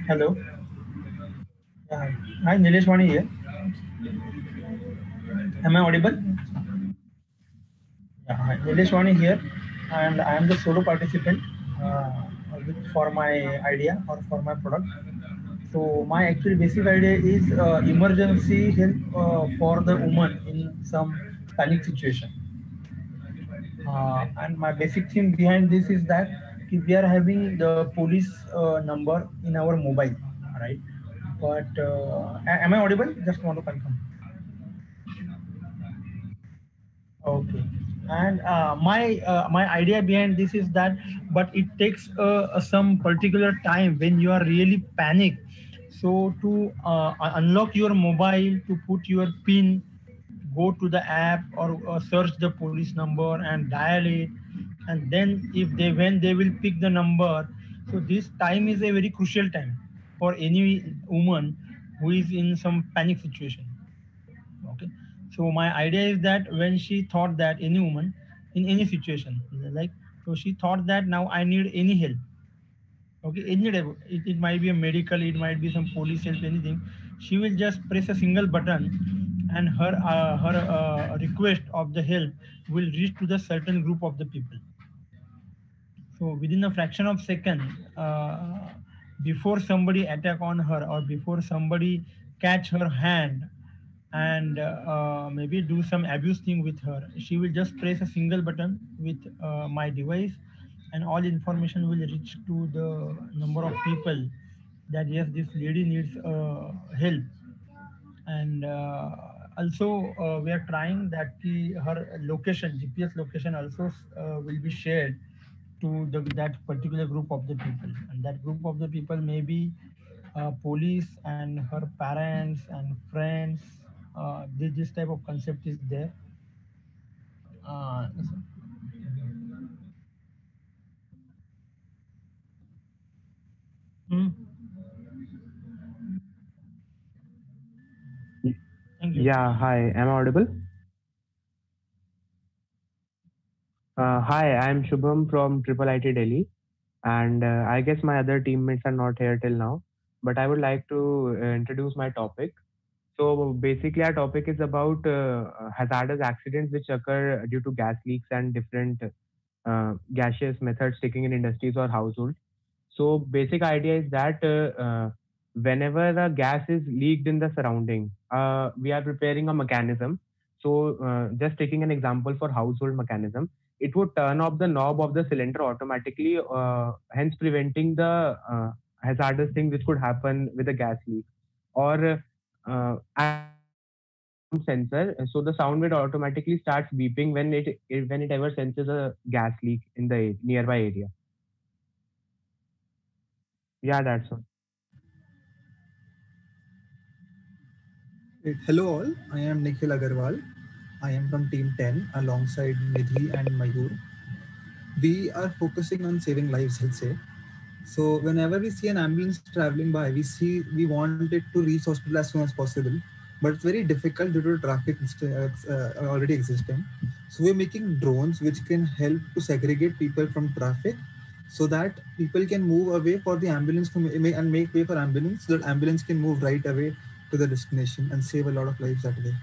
Hello. Hi, Nilesh Wani here. Am I audible? Yeah, hi, Nilesh Wani here, and I am the solo participant uh, for my idea or for my product. So my actual basic idea is emergency help for the woman in some panic situation. And my basic theme behind this is that we are having the police number in our mobile, right? But am I audible? Just want to confirm. Okay. And my idea behind this is that, but it takes some particular time when you are really panic. So to unlock your mobile, to put your pin, go to the app or search the police number and dial it, and then if they when they will pick the number. So this time is a very crucial time for any woman who is in some panic situation. Okay. So my idea is that when she thought that any woman in any situation, like, so she thought that now I need any help. Okay, any type it might be a medical, it might be some police help, anything. She will just press a single button, and her request of the help will reach to the certain group of the people. So within a fraction of second, before somebody attack on her or before somebody catch her hand and maybe do some abuse thing with her, she will just press a single button with my device, and all information will reach to the number of people that yes, this lady needs help. And also we are trying that her location, GPS location also will be shared to that particular group of the people, and that group of the people may be police and her parents and friends. This type of concept is there. uh, hmm, thank you. Yeah, hi. Am I audible? Hi, I'm Shubham from Triple IT Delhi, and I guess my other teammates are not here till now, but I would like to introduce my topic. So basically, our topic is about hazardous accidents which occur due to gas leaks and different gaseous methods taken in industries or households. So basic idea is that whenever the gas is leaked in the surrounding, we are preparing a mechanism. So just taking an example for household mechanism, it would turn off the knob of the cylinder automatically, hence preventing the hazardous thing which could happen with a gas leak. Or sound sensor, so the sound will automatically starts beeping when it ever senses a gas leak in the nearby area. Yeah, that's all. Hello all, I am Nikhil Agarwal. I am from Team 10 alongside Nidhi and Mayur. We are focusing on saving lives, I'll say. So whenever we see an ambulance traveling by, we want it to reach hospital as soon as possible, but it's very difficult due to traffic already existing. So we're making drones which can help to segregate people from traffic, so that people can move away for the ambulance to and make way for ambulance, so that ambulance can move right away to the destination and save a lot of lives that way.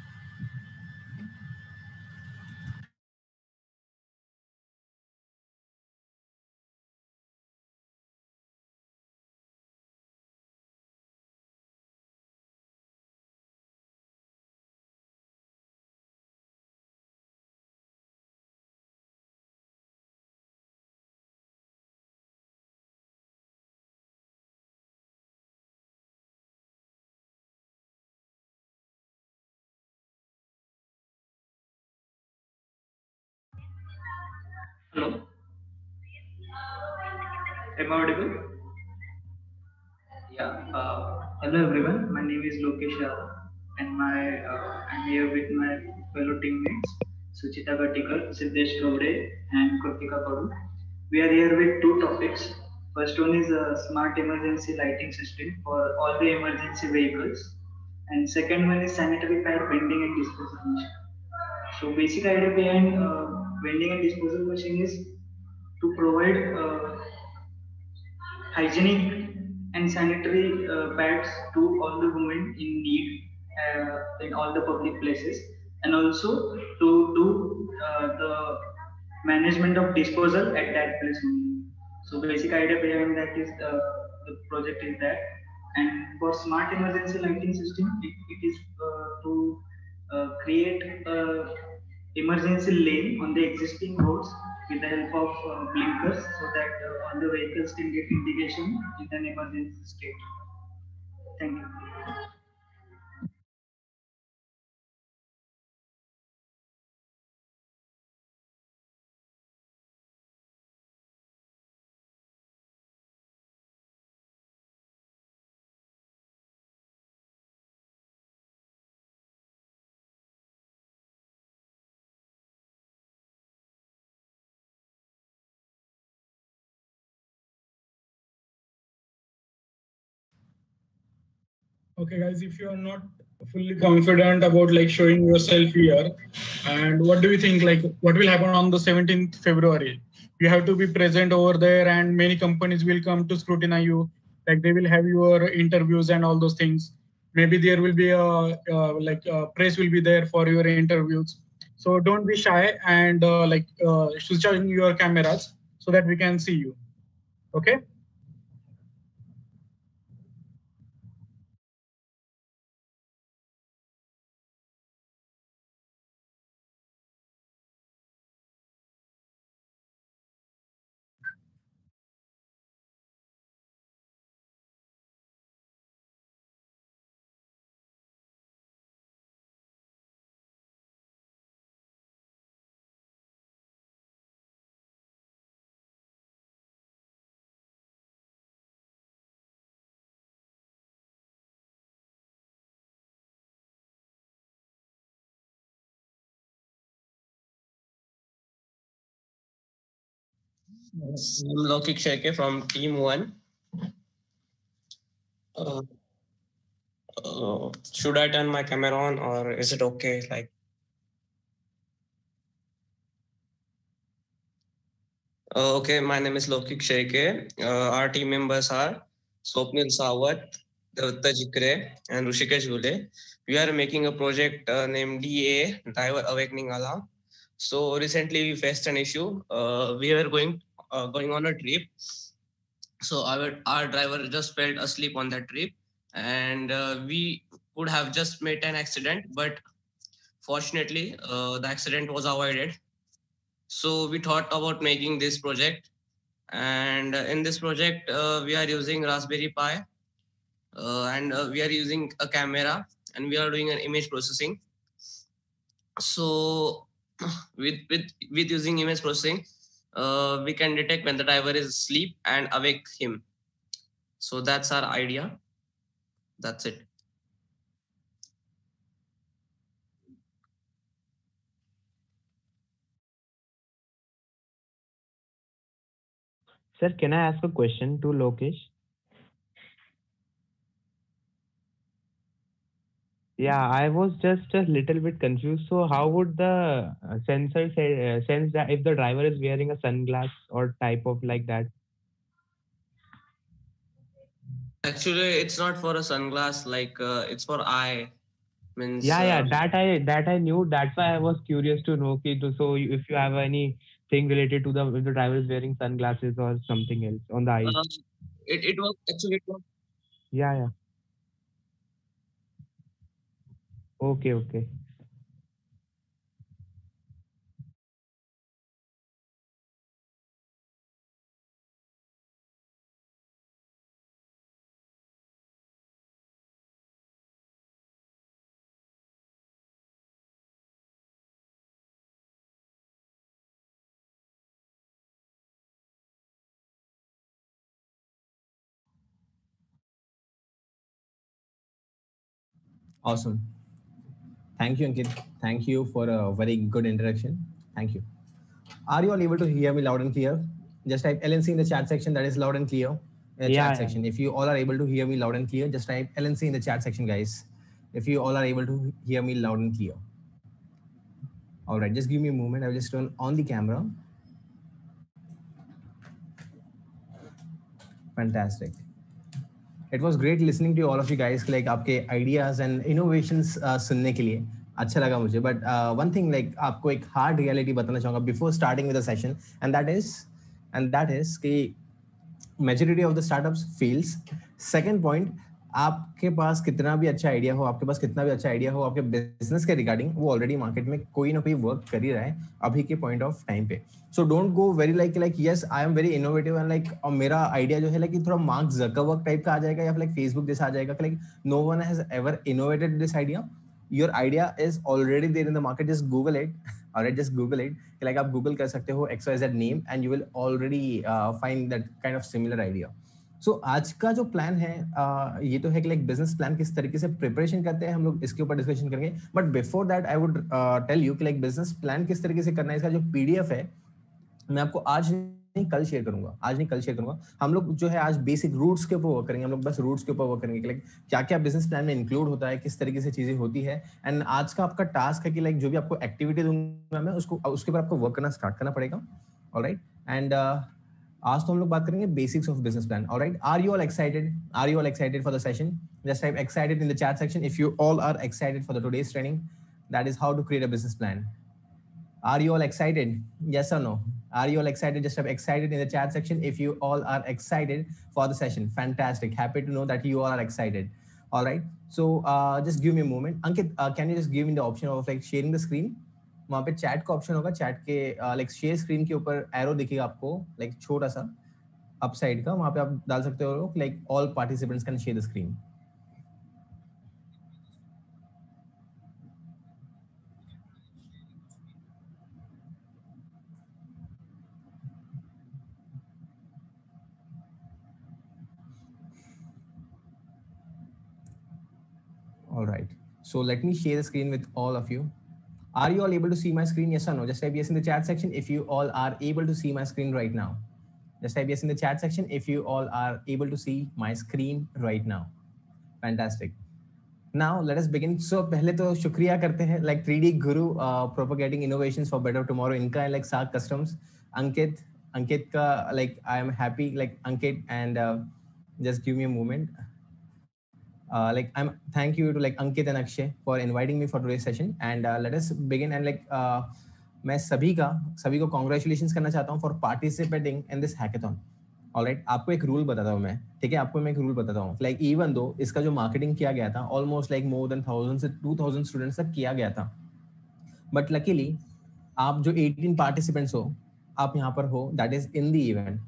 Hello, am I audible? Yeah. Hello everyone. My name is Lokesh Yadav, and I'm here with my fellow teammates Suchita Gatikar, Siddesh Gowde, and Kritika Kadu. We are here with two topics. First one is a smart emergency lighting system for all the emergency vehicles, and second one is sanitary pad vending and disposal machine. So basic idea behind vending and disposal machine is to provide hygienic and sanitary pads to all the women in need in all the public places, and also to do the management of disposal at that place only. So basic idea behind that is the project is that, and for smart emergency lighting system, it is to create a emergency lane on the existing roads with the help of blinkers so that all the vehicles can get indication in an emergency state. Thank you. Okay, guys, if you are not fully confident about like showing yourself here, and what do you think? Like, what will happen on the 17th February? You have to be present over there, and many companies will come to scrutinize you. Like, they will have your interviews and all those things. Maybe there will be press will be there for your interviews. So don't be shy and switch on your cameras so that we can see you. Okay. I'm Lokik Sheke from Team 1. Uh, should I turn my camera on or is it okay? Okay, my name is Lokik Sheke. Our team members are Swapnil Sawat, Devta Jikre, and Rushikesh Gule. We are making a project named DA, Driver Awakening Alarm. So recently we faced an issue. We were going on a trip. So our driver just fell asleep on that trip, and we could have just made an accident, but fortunately the accident was avoided. So we thought about making this project, and in this project we are using Raspberry Pi, and we are using a camera, and we are doing an image processing. So with using image processing, we can detect when the driver is asleep and awake him. So that's our idea. That's it. Sir, can I ask a question to Lokesh? Yeah, I was just a little bit confused. So how would the sensor sense that if the driver is wearing a sunglass or type of like that? Actually, it's not for a sunglass. It's for eye. Means Yeah, that I knew. That's why I was curious to know. So if you have anything related to the if the driver is wearing sunglasses or something else on the eyes. it was actually it was Yeah, yeah. Okay, okay. Awesome. Thank you, Ankit. Thank you for a very good introduction. Thank you. Are you all able to hear me loud and clear? Just type LNC in the chat section. That is loud and clear in the Yeah, chat section. If you all are able to hear me loud and clear, just type LNC in the chat section, guys. If you all are able to hear me loud and clear. All right, just give me a moment. I will just turn on the camera. Fantastic. It was great listening to all of you guys, like आपके ideas and innovations सुनने के लिए अच्छा लगा मुझे. But one thing, like आपको एक hard reality बताना चाहूँगा before starting with the session, and that is कि majority of the startups fails. Second point, आपके पास कितना भी अच्छा आइडिया हो, आपके पास कितना भी अच्छा आइडिया हो आपके बिजनेस के रिगार्डिंग, वो ऑलरेडी मार्केट में कोई ना कोई वर्क कर ही रहा है अभी के पॉइंट ऑफ टाइम पे. So don't go very like yes I am very innovative and like मेरा आइडिया जो है लाइक थोड़ा मार्क जकरबर्ग टाइप का आ जाएगा या फिर लाइक फेसबुक जैसा आ जाएगा, like no one has ever innovated this idea. Your idea is already there in the market. Just Google it. All right, just Google it. Like आप Google कर सकते हो XYZ name and you will already find that kind of similar idea. So आज का जो plan है ये तो है कि लाइक बिजनेस प्लान किस तरीके से प्रिपरेशन करते हैं हम लोग इसके ऊपर डिस्कशन करेंगे. But before that I would tell you कि लाइक बिजनेस प्लान किस तरीके से करना है. इसका जो PDF है मैं आपको आज नहीं कल शेयर करूंगा. हम लोग जो है आज बेसिक रूट्स के ऊपर वर्क करेंगे. हम लोग बस रूट्स के ऊपर वर्क करेंगे कि लाइक क्या क्या बिजनेस प्लान में इंक्लूड होता है, किस तरीके से चीजें होती है. एंड आज का आपका टास्क है कि लाइक जो भी आपको एक्टिविटी दूंगा मैं उसके ऊपर आपको वर्क करना स्टार्ट करना पड़ेगा. ऑलराइट, एंड आज तो हम लोग बात करेंगे basics of business plan. Alright, are you all excited for the session? Just type excited in the chat section if you all are excited for the today's training. That is how to create a business plan. Are you all excited? Yes or no? Are you all excited? Just have excited in the chat section if you all are excited for the session. Fantastic. Happy to know that you all are excited. All right. So just give me a moment. Ankit, can you just give me the option of like sharing the screen? वहाँ पे chat का option होगा. Chat के like share screen के ऊपर arrow दिखेगा आपको like छोटा सा upside का. वहाँ पे आप डाल सकते हो like all participants can share the screen. All right. So let me share the screen with all of you. Are you all able to see my screen? Yes or no? Just type yes in the chat section if you all are able to see my screen right now. Just type yes in the chat section if you all are able to see my screen right now. Fantastic. Now let us begin. So पहले तो शुक्रिया करते हैं like 3D Guru propagating innovations for better tomorrow. इनका है like Saag Customs. Ankit का like I am happy like Ankit and just give me a moment. Like thank you to like Ankit and Akshay for inviting me for today's session and let us begin and like मैं सभी को congratulations करना चाहता हूँ for participating in this hackathon. Alright, आपको एक rule बताता हूँ मैं, ठीक है? आपको मैं एक रूल बताता हूँ. Like even though इसका जो मार्केटिंग किया गया था almost like more than 1000 से 2000 स्टूडेंट्स तक किया गया था, but luckily आप जो 18 participants हो, आप यहाँ पर हो, that is in the event.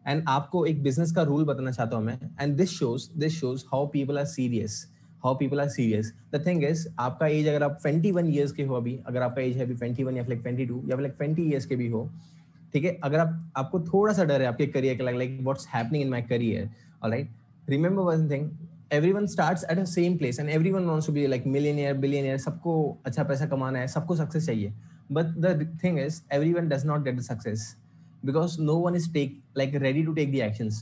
And आपको एक बिजनेस का रूल बताना चाहता हूं मैं. And this shows how people are serious. The thing is आपका एज अगर आप 21 इयर्स के हो अभी, अगर आपका एज है अभी 21 या फिर 22 या फिर 20 इयर्स के भी हो, ठीक है? अगर आपको थोड़ा सा डर है आपके करियर के like what's happening in my career, alright, remember one thing, everyone starts at a same place and everyone wants to be like millionaire, billionaire. सबको अच्छा पैसा कमाना है, सबको सक्सेस चाहिए. But the thing is everyone does not get the success because no one is ready to take the actions.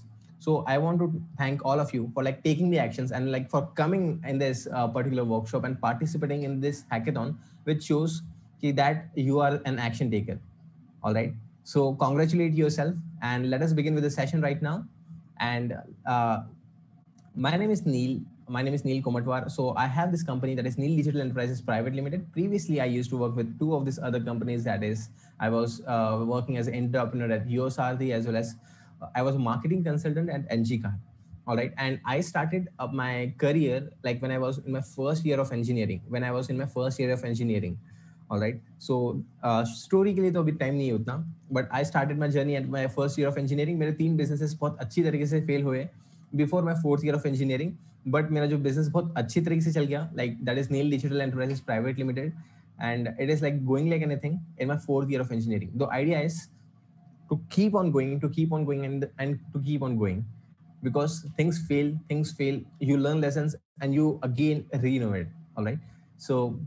So I want to thank all of you for like taking the actions and like for coming in this particular workshop and participating in this hackathon, which shows that you are an action taker. All right. So congratulate yourself and let us begin with the session right now. And my name is Neil Komatwar. So I have this company that is Neil Digital Enterprises Private Limited. Previously, I used to work with two of these other companies. That is, I was working as an entrepreneur at YoSarthi as well as I was a marketing consultant at NG Car. All right. And I started up my career like when I was in my first year of engineering. All right. So story के लिए तो अभी time नहीं है उतना. But I started my journey at my first year of engineering. मेरे 3 businesses बहुत अच्छी तरीके से fail हुए before my 4th year of engineering. But मेरा जो business बहुत अच्छी तरीके से चल गया, like that is Neil Digital Enterprises Private Limited, and it is like going like anything in my 4th year of engineering. The idea is to keep on going and to keep on going, because things fail, you learn lessons and you again re-innovate. All right. So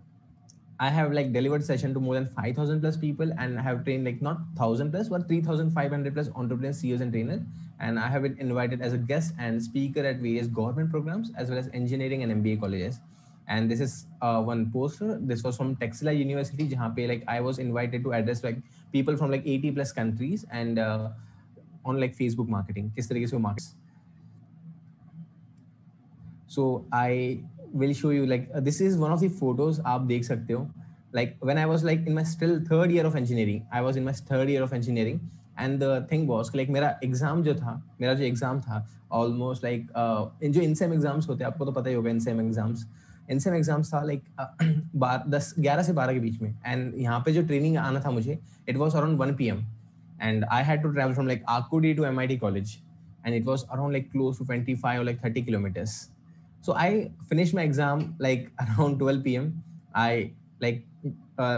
I have like delivered session to more than 5,000 plus people and I have trained like not 1,000 plus but 3,500 plus entrepreneurs, CEOs and trainers. And I have been invited as a guest and speaker at various government programs as well as engineering and MBA colleges. And this is one poster. This was from Texila University, jahan pe like I was invited to address like people from like 80 plus countries and on like Facebook marketing. Kis tarike se wo markets. So I will show you like this is one of the photos आप देख सकते हो. Like when I was like in my still third year of engineering, I was in my third year of engineering, and the thing was like मेरा exam जो था, मेरा जो exam था ऑलमोस्ट लाइक जो इनसेम एग्जाम्स होते हैं आपको तो पता ही होगा. इनसेम एग्जाम्स था लाइक 11 से 12 के बीच में, एंड यहाँ पे जो ट्रेनिंग आना था मुझे, it was around 1 PM, and I had to travel from like Akudi to MIT college, and it was around like close to 25 or like 30 kilometers. So I finished my exam like around 12 PM. I like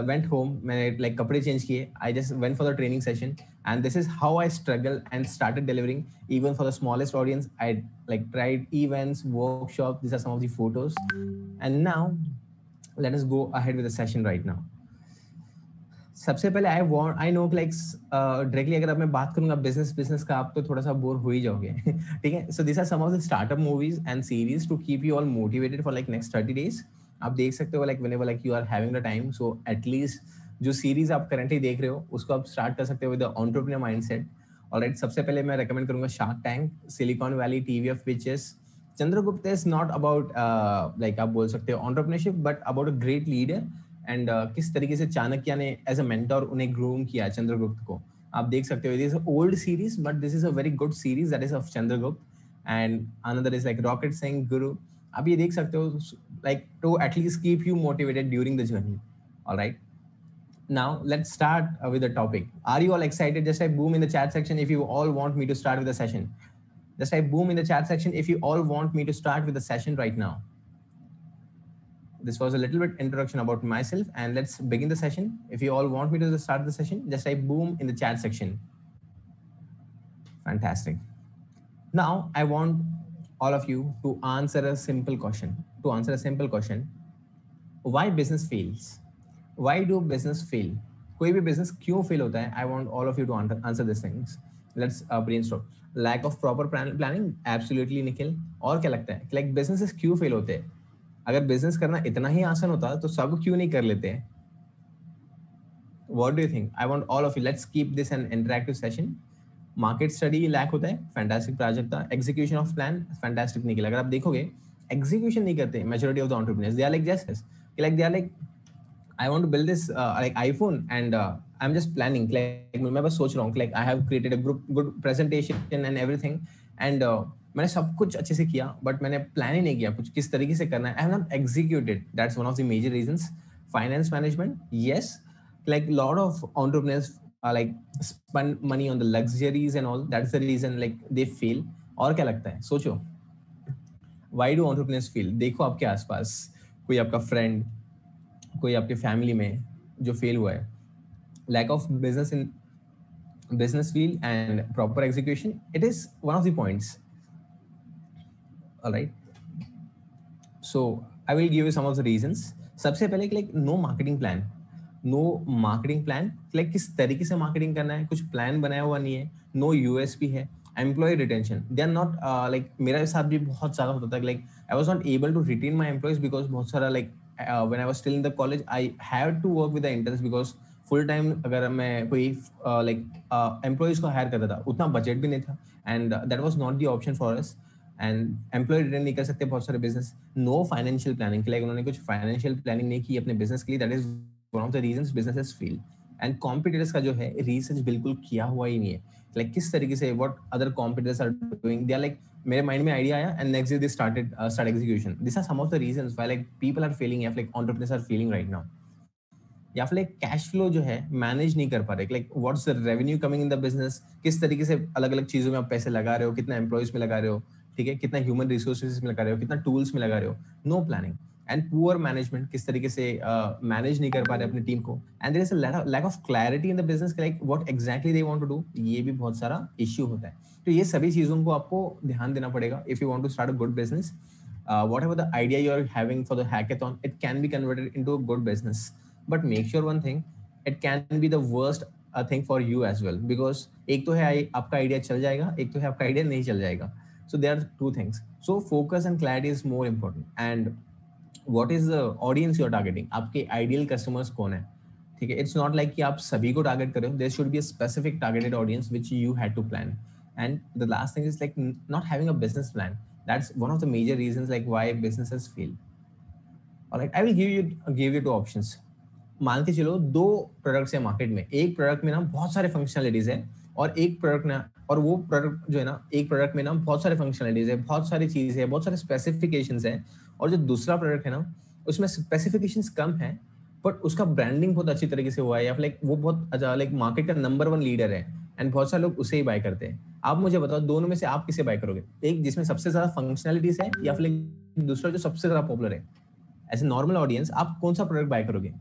went home, मैंने like कपड़े change किए, I just went for the training session, and this is how I struggled and started delivering even for the smallest audience. I like tried events, workshops. These are some of the photos, and now let us go ahead with the session right now. सबसे पहले I know like directly अगर अब मैं बात करूंगा business का, आप तो थोड़ा सा बोर हो ही जाओगे. ठीक है. So this are some of the startup movies and series to keep you all motivated for like next 30 days. आप देख सकते हो like whenever like you are having the time. So at least जो सीरीज आप करंटली देख रहे हो उसको आप स्टार्ट कर सकते हो with the entrepreneur mindset. Alright. सबसे पहले मैं रेकमेंड करूंगा Shark Tank, Silicon Valley, TVF, विचेस. Chandragupta is not about like आप बोल सकते हो entrepreneurship, but about a great leader, and किस तरीके से चाणक्य ने एज अ मेंटर उन्हें ग्रूम किया चंद्रगुप्त को. आप देख सकते हो it is old series but this is a very good series that is of Chandragupta. And another is like Rocket Singh, Guru. आप ये देख सकते हो like to at least keep you motivated during the journey. Alright. Now let's start with the topic. Are you all excited? Just type boom in the chat section if you all want me to start with the session. Just type boom in the chat section if you all want me to start with the session right now. This was a little bit introduction about myself, and let's begin the session. If you all want me to start the session, just type boom in the chat section. Fantastic. Now I want all of you to answer a simple question. Why business fails? Why do business fail? कोई भी business क्यों fail होता है? I want all of you to answer these things. Let's brainstorm. Lack of proper planning? Absolutely, Nikhil. और क्या लगता है? Like businesses क्यों fail होते हैं? अगर बिजनेस करना इतना ही आसान होता तो सब क्यों नहीं कर लेते हैं? What do you think? I want all of you. Let's keep this an interactive session. Market study lack होता है, fantastic Prajakta. Execution of plan, fantastic Nikhil. अगर आप देखोगे एग्जीक्यूशन नहीं करते majority of the entrepreneurs. They are like just like they are like I want to build this like iPhone, and I'm just planning. Like मैं बस सोच रहा हूँ like I have created a good presentation and everything, and मैंने सब कुछ अच्छे से किया, but मैंने प्लान ही नहीं किया कुछ किस तरीके से करना है. I have not executed. That's one of the major reasons. Finance management, yes, like lot of entrepreneurs like spend money on the luxuries and all. That's the reason like they fail. और क्या लगता है? सोचो. Why do entrepreneurs fail? देखो आपके आसपास कोई आपका फ्रेंड, कोई आपके फैमिली में जो फेल हुआ है. Lack of business field and proper execution, it is one of the points. Alright. So I will give you some of the reasons. सबसे पहले like no marketing plan. Like किस तरीके से मार्केटिंग करना है, कुछ प्लान बनाया हुआ नहीं है. नो USP है. Employ retention, they are not like मेरे साथ भी बहुत ज़्यादा होता था. Like I was not able to retain my employees because बहुत सारा like when I was still in the college, I had to work with the interns because full time अगर मैं कोई like employees को hire करता था उतना budget भी नहीं था, and that was not the option for us. And employee retain नहीं कर सकते बहुत सारे business. No financial planning, like उन्होंने कुछ financial planning नहीं की अपने business के लिए. That is one of the reasons businesses fail. And competitors का जो है research बिल्कुल किया हुआ ही नहीं है. Like किस तरीके से what other competitors are doing, they are like मेरे माइंड में आइडिया आया and next day they start execution. These are some of the reasons why like people are failing, या like entrepreneurs are failing right now. या फिर like cash flow जो है manage नहीं कर पा रहे. like what's the revenue coming in the business, किस तरीके से अलग अलग चीजों में आप पैसे लगा रहे हो, कितना एम्प्लॉइज में लगा रहे हो, ठीक है, कितना ह्यूमन रिसोर्सेज में लगा रहे हो, कितना टूल्स में लगा रहे हो. No planning and poor management, किस तरीके से मैनेज नहीं कर पा रहे अपनी टीम को. And there is a lack of clarity in the business, like what exactly they want to do. ये भी बहुत सारा इश्यू होता है. तो ये सभी चीजों को आपको ध्यान देना पड़ेगा if you want to start a good business. Whatever the idea you are having for the hackathon, it can be converted into a good business. But make sure one thing, it can be the worst thing for you as well, because एक तो है आपका idea चल जाएगा, एक तो है आपका आइडिया नहीं चल जाएगा. So there are two things. So focus and clarity is more important. And what is the audience you are targeting? आपके ideal customers कौन है? ठीक है, it's not like कि आप सभी को target कर रहे हो. There should be a specific targeted audience which you had to plan. And the last thing is like not having a business plan. That's one of the major reasons like why businesses fail. All right, I will give you two options. मान के चलो दो products है market में, एक product में ना बहुत सारे फंक्शनलिटीज है और एक प्रोडक्ट ना, और वो प्रोडक्ट जो है ना, एक प्रोडक्ट में ना बहुत सारे फंक्शनलिटीज है, बहुत सारी चीजें है, बहुत सारे स्पेसिफिकेशंस है, और जो दूसरा प्रोडक्ट है ना उसमें स्पेसिफिकेशंस कम है बट उसका ब्रांडिंग बहुत अच्छी तरीके से हुआ है, या फिर लाइक वो बहुत अच्छा लाइक मार्केट का नंबर 1 लीडर है एंड बहुत सारे लोग उसे ही बाय करते हैं. आप मुझे बताओ दोनों में से आप किसे बाय करोगे? एक जिसमें सबसे ज्यादा फंक्शनलिटीज है या फिर दूसरा जो सबसे ज्यादा पॉपुलर है? एज ए नॉर्मल ऑडियंस आप कौन सा प्रोडक्ट बाय करोगे?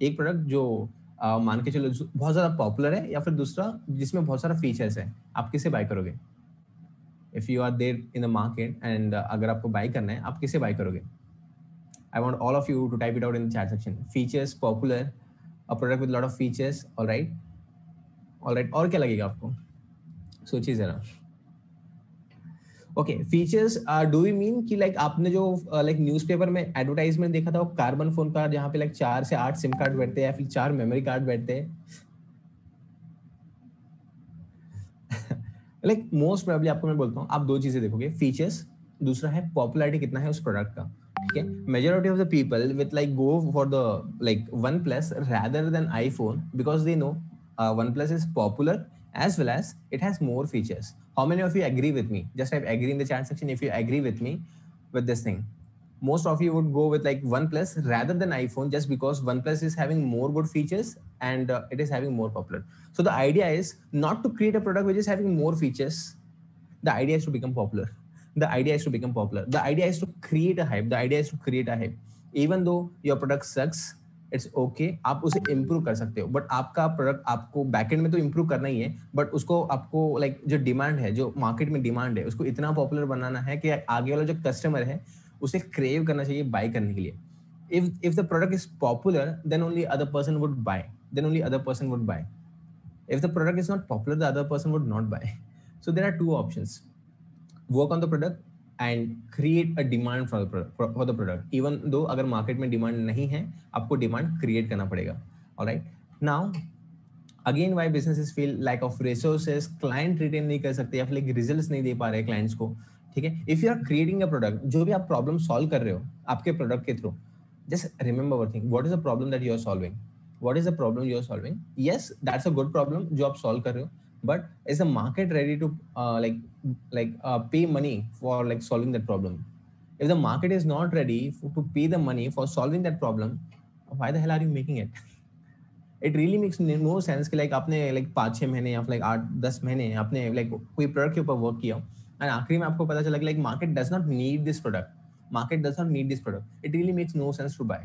एक प्रोडक्ट जो मान के चलो बहुत ज्यादा पॉपुलर है, या फिर दूसरा जिसमें बहुत सारा फीचर्स है, आप किसे बाय करोगे? If you are there in the market and अगर आपको बाय करना है, आप किसे बाय करोगे? I want all of you to type it out in the chat section. Features, popular, a product with lot of features. Alright, और क्या लगेगा आपको? सोचिए जरा. Okay, features do you mean कि लाइक आपने जो लाइक न्यूज़पेपर में एडवर्टाइजमेंट देखा था वो कार्बन फोन का, जहाँ पे लाइक 4 से 8 सिम कार्ड बैठते हैं या फिर 4 मेमोरी कार्ड बैठते हैं? लाइक मोस्ट प्रोबेबली आपको मैं बोलता हूँ आप दो चीजें देखोगे, फीचर्स, दूसरा है पॉपुलैरिटी कितना है उस प्रोडक्ट का. ठीक है, majority of the people with like go for the like OnePlus rather than iPhone because they know OnePlus is popular as well as it has more features. How many of you agree with me? Just type agree in the chat section if you agree with me with this thing. Most of you would go with like OnePlus rather than iPhone just because OnePlus is having more good features and it is having more popular. So the idea is not to create a product which is having more features. The idea is to become popular. The idea is to become popular. The idea is to create a hype. The idea is to create a hype. Even though your product sucks, it's okay, आप उसे improve कर सकते हो, but आपका product आपको backend में तो improve करना ही है, बट उसको आपको लाइक जो डिमांड है, जो मार्केट में डिमांड है, उसको इतना पॉपुलर बनाना है कि आगे वाला जो कस्टमर है उसे क्रेव करना चाहिए बाय करने के लिए. if the product is popular, then only other person would buy. If the product is not popular, the other person would not buy. So there are two options: work on the product and create a demand for the product. Even though अगर market में demand नहीं है, आपको demand create करना पड़ेगा. Alright, now again why businesses feel lack of resources, client retain नहीं कर सकते या फिर रिजल्ट्स नहीं दे पा रहे क्लाइंट्स को. ठीक है, if you are creating a product, जो भी आप प्रॉब्लम सॉल्व कर रहे हो आपके प्रोडक्ट के through, just remember one thing: what is the problem that you are solving? What is the problem you are solving? Yes, that's a good problem जो आप solve कर रहे हो, but is the market ready to pay money for like solving that problem? If the market is not ready to pay the money for solving that problem, why the hell are you making it? It really makes no sense कि like आपने like 5-6 महीने या फिर like 8-10 महीने आपने like कोई product के ऊपर वर्क किया और आखिरी में आपको पता चला कि like market does not need this product. Market does not need this product. It really makes no sense to buy.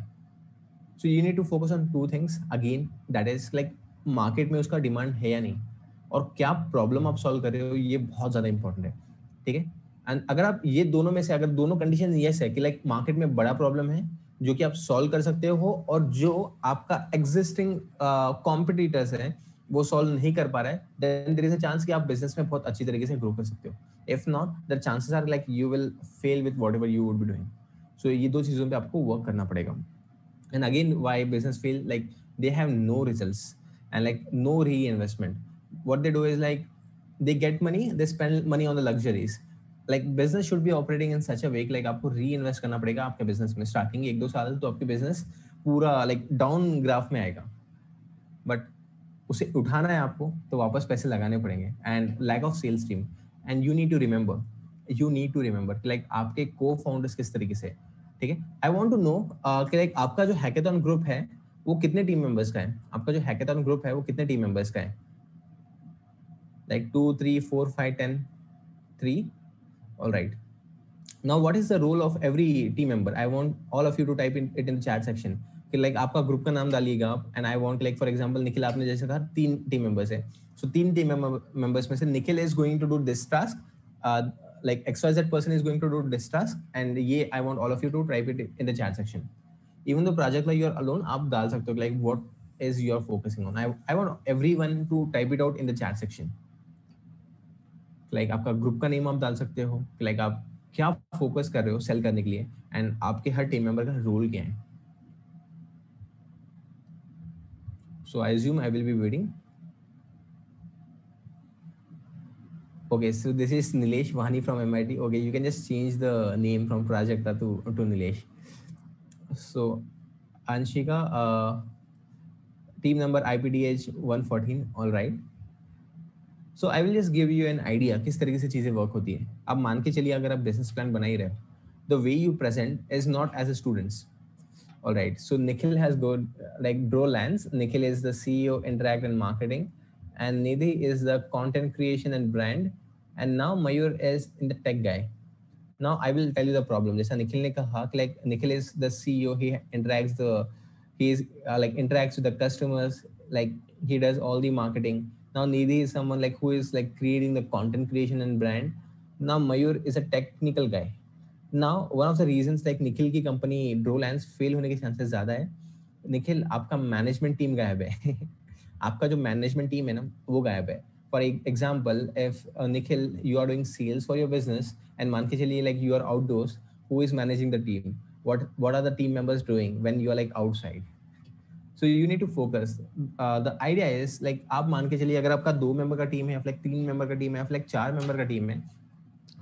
So you need to focus on two things again, that is like market में उसका demand है या नहीं, और क्या problem आप solve कर रहे हो, ये बहुत ज्यादा इंपॉर्टेंट है. ठीक है, एंड अगर आप ये दोनों में से अगर दोनों कंडीशन यस है कि लाइक मार्केट में बड़ा प्रॉब्लम है जो कि आप सॉल्व कर सकते हो और जो आपका एग्जिस्टिंग कॉम्पिटिटर्स है वो सॉल्व नहीं कर पा रहा है, then there is a chance कि आप बिजनेस में बहुत अच्छी तरीके से ग्रो कर सकते हो. If not, the chances are like you will fail with whatever you would be doing. So ये दो चीजों पे आपको वर्क करना पड़ेगा. And again, why business feel like they have no results and like no reinvestment? What they do is like they get money, they spend money on the luxuries. Like business should be operating in such a way like आपको reinvest करना पड़ेगा आपके business में. Starting 1-2 साल तो आपके business पूरा like down graph में आएगा, but उसे उठाना है आपको तो वापस पैसे लगाने पड़ेंगे. And lack of sales team, and you need to remember like आपके co-founders किस तरीके से. ठीक है, आई वांट टू नो कि लाइक आपका जो हैकेथॉन ग्रुप है वो कितने टीम मेंबर्स का है? आपका जो हैकेथॉन ग्रुप है वो कितने टीम मेंबर्स का है? Like 2, 3, 4, 5, 10? 3? Alright, now what is the role of every team member? I want all of you to type it in the chat section कि लाइक आपका ग्रुप का नाम डालिएगा आप. And I want like for example Nikhil, आपने जैसे कहा 3 team members है, सो 3 टीम मेंबर्स में से Nikhil is going to do this task, like XYZ person is going to do this task, and ये I want all of you to type it in the chat section. Even though project like you're alone, आप डाल सकते हो like what is you're focusing on. I want everyone to type it out in the chat section. Like आपका group का name आप डाल सकते हो, like आप क्या फोकस कर रहे हो सेल करने के लिए, एंड आपके हर टीम मेंबर का रोल क्या है. So I assume I will be waiting. Okay, so this is Nilesh Vahani from MIT. Okay, you can just change the name from Prajakta to Nilesh. So Anshika, team number IPDH 114. All right. So I will just give you an idea किस तरीके से चीज़ें work होती है. अब मान के चलिए अगर आप बिजनेस प्लान बना ही रहे हो, the way you present is not as a students. All right. So Nikhil has got like Drolans. Nikhil is the CEO, Interact and Marketing, and Nidhi is the content creation and brand. And now Mayur is in the tech guy. Now I will tell you the problem. जैसा निखिल ने कहा कि like Nikhil is the CEO. He like interacts with the customers. Like he does all the marketing. Now Nidhi is someone like who is like creating the content creation and brand. Now Mayur is a technical guy. Now one of the reasons like Nikhil की company ड्रोलैंस fail होने के chances ज्यादा है. निखिल आपका management team गायब है. आपका जो मैनेजमेंट टीम है ना वो गायब है. For example if Nikhil you are doing sales for your business and मान के चलिए like you are outdoors, who is managing the team? what are the team members doing when you are like outside? So you need to focus. The idea is like आप मान के चलिए अगर आपका 2 member का टीम है या फिर 3 मेंबर का टीम है या फिर 4 मेंबर का टीम है,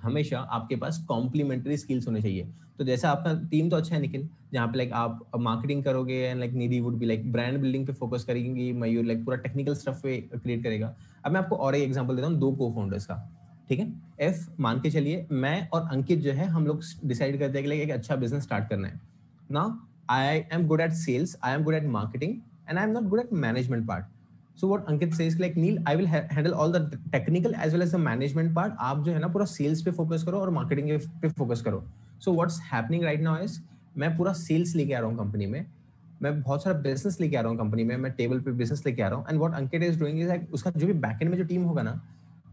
हमेशा आपके पास कॉम्प्लीमेंट्री स्किल्स होने चाहिए. तो जैसा आपका टीम तो अच्छा है निखिल, जहाँ पे लाइक आप मार्केटिंग करोगे and like Nidhi would be like brand building पे फोकस करेंगी, मयूर लाइक पूरा टेक्निकल स्टफ पे क्रिएट करेगा. अब मैं आपको और एक एग्जांपल देता हूँ 2 को फाउंडर्स का. ठीक है, एफ मान के चलिए मैं और अंकित जो है हम लोग डिसाइड करते हैं कि लाइक एक अच्छा बिजनेस स्टार्ट करना है. Now I am good at sales, I am good at marketing and I am not good at management part. So what Ankit says like Neil, I will handle all the technical as well as the management part. आप जो है ना पूरा sales पे focus करो और marketing पे focus करो. So what's happening right now is मैं पूरा sales लेके आ रहा हूँ कंपनी में, मैं बहुत सारा business लेके आ रहा हूँ कंपनी में, मैं टेबल पे business लेके आ रहा हूँ. And what Ankit is doing is like उसका जो भी backend में जो टीम होगा ना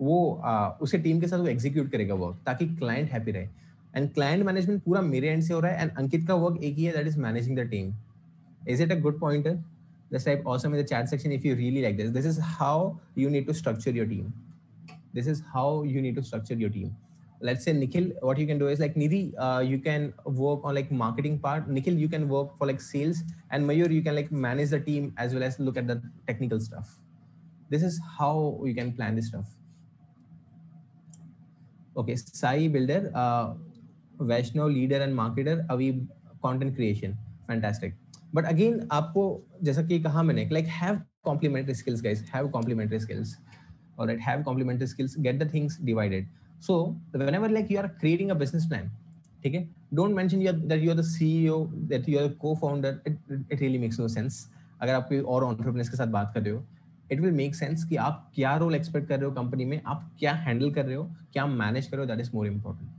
वो उसके टीम के साथ वो execute करेगा वर्क ताकि client happy रहे. And client management पूरा मेरे end से हो रहा है and अंकित का वर्क एक ही है, that is managing the team. Is it a good pointer? Just type awesome in the chat section if you really like this. This is how you need to structure your team. This is how you need to structure your team. Let's say Nikhil, what you can do is like Nidhi, you can work on like marketing part. Nikhil, you can work for like sales, and Mayur, you can like manage the team as well as look at the technical stuff. This is how you can plan this stuff. Okay, Sai Builder, Vaishnav, leader and marketer, Avi, content creation. Fantastic. But again आपको जैसा कि कहा मैंने like have complementary skills guys, have complementary skills. Alright, have complementary skills, get the things divided. So whenever like you are creating a business plan, ठीक है, don't mention that you are the CEO, that you are co-founder. It really makes no sense. अगर आप कोई और entrepreneurs के साथ बात कर रहे हो, इट विल मेक सेंस कि आप क्या रोल एक्सपेक्ट कर रहे हो कंपनी में, आप क्या हैंडल कर रहे हो, क्या मैनेज कर रहे हो. That is more important.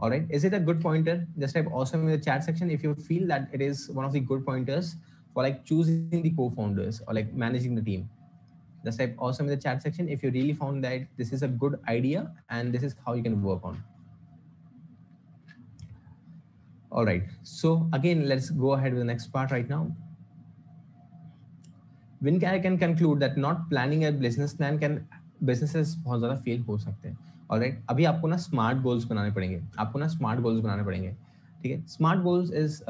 All right, is it a good pointer? Just type awesome in the chat section if you feel that it is one of the good pointers for like choosing the co-founders or like managing the team. Just type awesome in the chat section if you really found that this is a good idea and this is how you can work on. All right, so again, let's go ahead with the next part right now. When I can conclude that not planning a business plan can businesses बहुत ज़्यादा fail हो सकते हैं. Alright, अभी आपको ना smart goals बनाने पड़ेंगे. ठीक है, smart goals is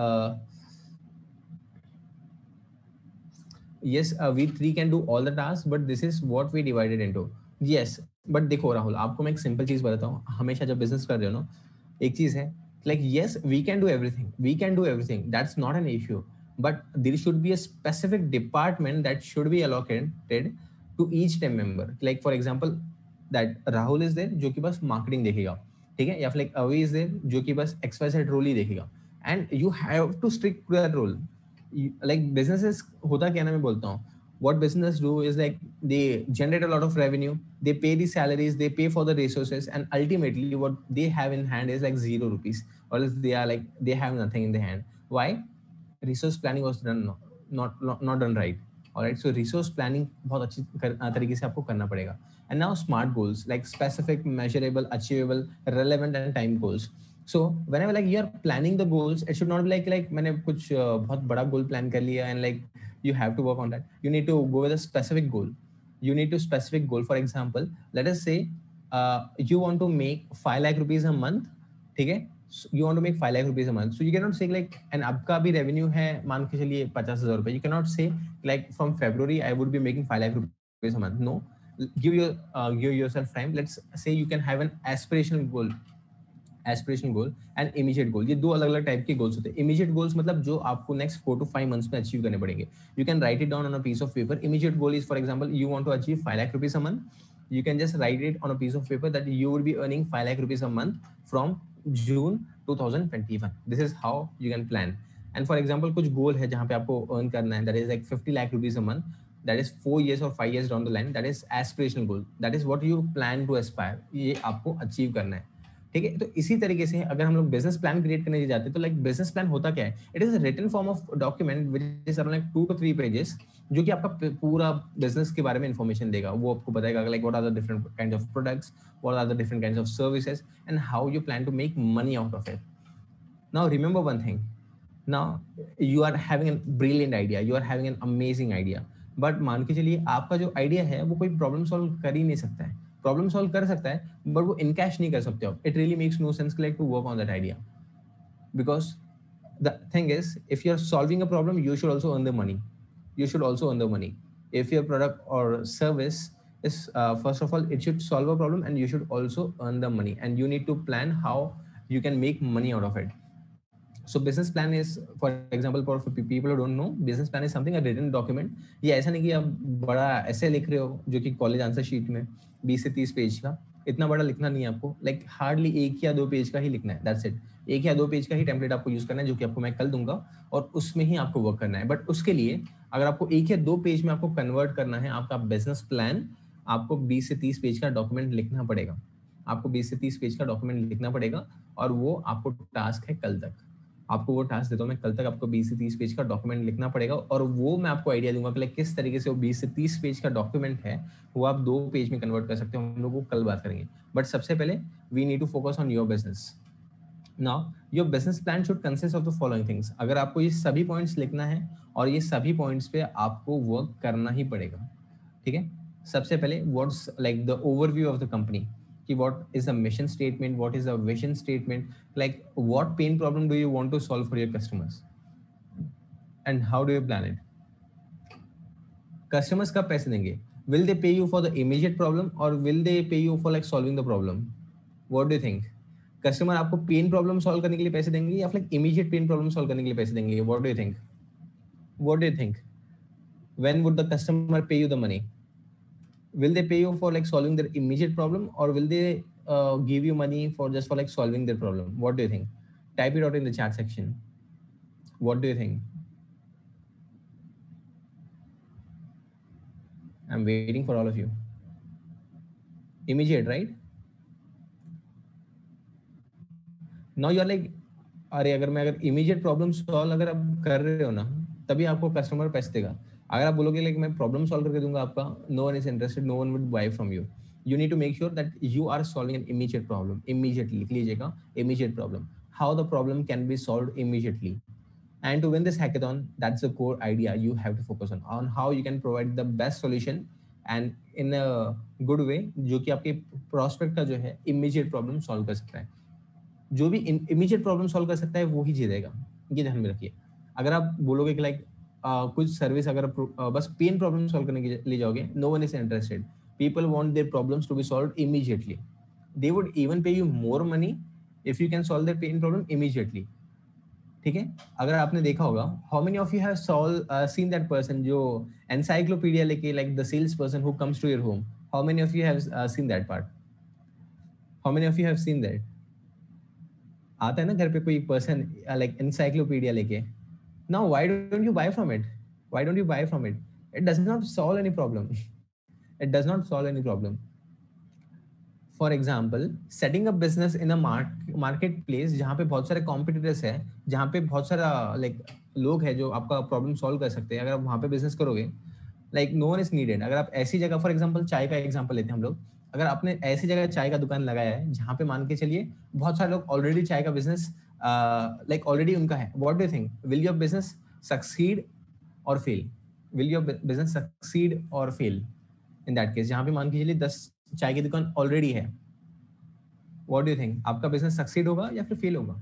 yes, we three can do all the tasks, but this is what we divided into. Yes, but देखो राहुल, आपको मैं एक सिंपल चीज बताता हूँ. हमेशा जब बिजनेस कर रहे हो ना, एक चीज है like yes, we can do everything, that's not an issue, but there should be a specific department that should be allocated to each team member. Like for example, that Rahul is there जो कि बस marketing देखेगा, ठीक है, या फिर like Avi is there जो कि बस XYZ role ही देखेगा, and you have to stick to that role. Like businesses होता क्या ना, मैं बोलता हूँ, what business do is like they generate a lot of revenue, they pay the salaries, they pay for the resources, and ultimately what they have in hand is like 0 rupees, or else they are like they have nothing in their hand. Why? Resource planning was done not done right. All right, so resource planning बहुत अच्छी तरीके से आपको करना पड़ेगा. And now smart goals, like specific, measurable, achievable, relevant and time goals. So whenever like you are planning the goals, it should not be like मैंने कुछ बहुत बड़ा goal plan कर लिया and like you have to work on that. You need to go with a specific goal. For example, let us say you want to make 5 lakh rupees a month, ठीक है, you want to make 5 lakh rupees a month. So you cannot say like, and आपका भी revenue है मान के चलिए 50,000 रुपए. You cannot say like from February I would be making 5 lakh rupees a month. No, give yourself time. Let's say you can have an aspirational goal and immediate गोल. ये दो अलग अलग टाइप के गोल्स होते हैं. इमीडिएट गोल्स मतलब जो आपको नेक्स्ट 4 to 5 months में अचीव करने पड़ेंगे. You can write it down on a piece of paper. Immediate goal is for example you want to achieve 5 lakh rupees a month. You can just write it on a piece of paper that you will be earning 5 lakh rupees a month from June 2021. This is how you can plan. And for example कुछ गोल है जहाँ पे आपको earn करना है, that is like 50 lakh rupees a month. That is 4 years or 5 years down the line. That is aspirational goal. That is what you plan to aspire. ये आपको achieve करना है. ठीक है. तो इसी तरीके से अगर हम लोग बिजनेस प्लान क्रिएट करने जाते हैं तो लाइक बिजनेस प्लान होता क्या है? It is a written form of document which is around like 2 to 3 pages, जो कि आपका पूरा बिजनेस के बारे में इंफॉर्मेशन देगा. वो आपको बताएगा like what are the different kinds of products, what are the different kinds of services and how you plan to make money out of it. Now remember one thing. Now you are having an brilliant idea, you are having an amazing idea, but मान के चलिए आपका जो idea है वो कोई problem solve कर ही नहीं सकता है. प्रॉब्लम सॉल्व कर सकता है बट वो इनकैश नहीं कर सकते हो. It really makes no sense like to work on that idea, because the thing is if you are solving a problem you should also earn the money. You should also earn the money. If your product or service is first of all it should solve a problem and you should also earn the money, and you need to plan how you can make money out of it. So business plan is, for example, for people who don't know, business plan is something a written document. ये ऐसा नहीं कि आप बड़ा ऐसे लिख रहे हो जो कि कॉलेज आंसर शीट में 20 से 30 पेज का, इतना बड़ा लिखना नहीं है आपको. लाइक हार्डली 1 या 2 पेज का ही लिखना है. That's it. 1 या 2 पेज का ही टेम्पलेट आपको यूज करना है जो कि आपको मैं कल दूंगा, और उसमें ही आपको वर्क करना है. बट उसके लिए अगर आपको 1 या 2 पेज में आपको कन्वर्ट करना है आपका बिजनेस प्लान, आपको 20 से 30 पेज का डॉक्यूमेंट लिखना पड़ेगा. आपको 20 से 30 पेज का डॉक्यूमेंट लिखना पड़ेगा, और वो आपको टास्क है कल तक. आपको वो टास्क देता हूँ मैं, कल तक आपको 20 से 30 पेज का डॉक्यूमेंट लिखना पड़ेगा, और वो मैं आपको आइडिया दूंगा कि किस तरीके से वो 20 से 30 पेज का डॉक्यूमेंट है वो आप 2 पेज में कन्वर्ट कर सकते हो. हम लोग वो कल बात करेंगे. बट सबसे पहले we need to focus on your business. Now your business plan should consist of the following things. अगर आपको ये सभी पॉइंट्स लिखना है और ये सभी पॉइंट्स पे आपको वर्क करना ही पड़ेगा. ठीक है. सबसे पहले what's like the overview of the company, कि what is the mission statement, what is the vision statement, like what pain problem do you want to solve for your customers and how do you plan it. Customers कब पैसे देंगे? Will they pay you for the immediate problem or will they pay you for like solving the problem? What do you think? Customer आपको pain problem solve करने के लिए पैसे देंगे या फिर immediate pain problem solve करने के लिए पैसे देंगे? What do you think? What do you think? When would the customer pay you the money? Will they pay you for like solving their immediate problem or will they give you money for just for like solving their problem? What do you think? Type it out in the chat section. What do you think? I'm waiting for all of you. Immediate, right? Now you're like, अरे अगर immediate problem solve अगर आप कर रहे हो ना, तभी आपको customer पैसे देगा. अगर आप बोलोगे लाइक मैं प्रॉब्लम सॉल्व करके दूंगा आपका, no one is interested, no one would buy from you. You need to make sure that you are solving an immediate problem. Immediately लिख लीजिएगा, immediate problem, how the problem can be solved immediately. And to win this hackathon, that's the core idea you have to focus on how you can provide the best solution and in a good way, जो कि आपके prospect का जो है immediate problem solve कर सकता है. जो भी इमीडिएट प्रॉब्लम सॉल्व कर सकता है वो ही जीतेगा. ये ध्यान में रखिए. अगर आप बोलोगे कि लाइक कुछ सर्विस अगर बस पेन प्रॉब्लम सॉल्व करने के लिए जाओगे, no one is interested. People want their problems to be solved immediately. They would even pay you more money if you can solve their pain problem immediately. ठीक है. अगर आपने देखा होगा, how many of you have seen that person जो encyclopedia लेके, like the sales person who comes to your home, how many of you have seen that part? How many of you have seen that? आता है ना घर पे कोई person like encyclopedia लेके. Now, why don't you buy from it? Why don't you buy from it? It does not solve any problem. It does not solve any problem. For example, setting up business in a marketplace जहाँ पे बहुत सारे competitors हैं, जहाँ पे बहुत सारा like लोग हैं जो आपका problem solve कर सकते हैं. अगर आप वहाँ पे business करोगे, like no one is needed. अगर आप ऐसी जगह, for example, चाय का example लेते हैं हम लोग. अगर आपने ऐसी जगह चाय का दुकान लगाया है जहाँ पे मान के चलिए बहुत सारे लोग ऑलरेडी चाय का बिजनेस like already उनका है, what do you think? Will your business succeed or fail? Will your business succeed or fail? In that case, जहाँ पे मान के चलिए 10 चाय की दुकान ऑलरेडी है, what do you think? आपका बिजनेस सक्सीड होगा या फिर फेल होगा?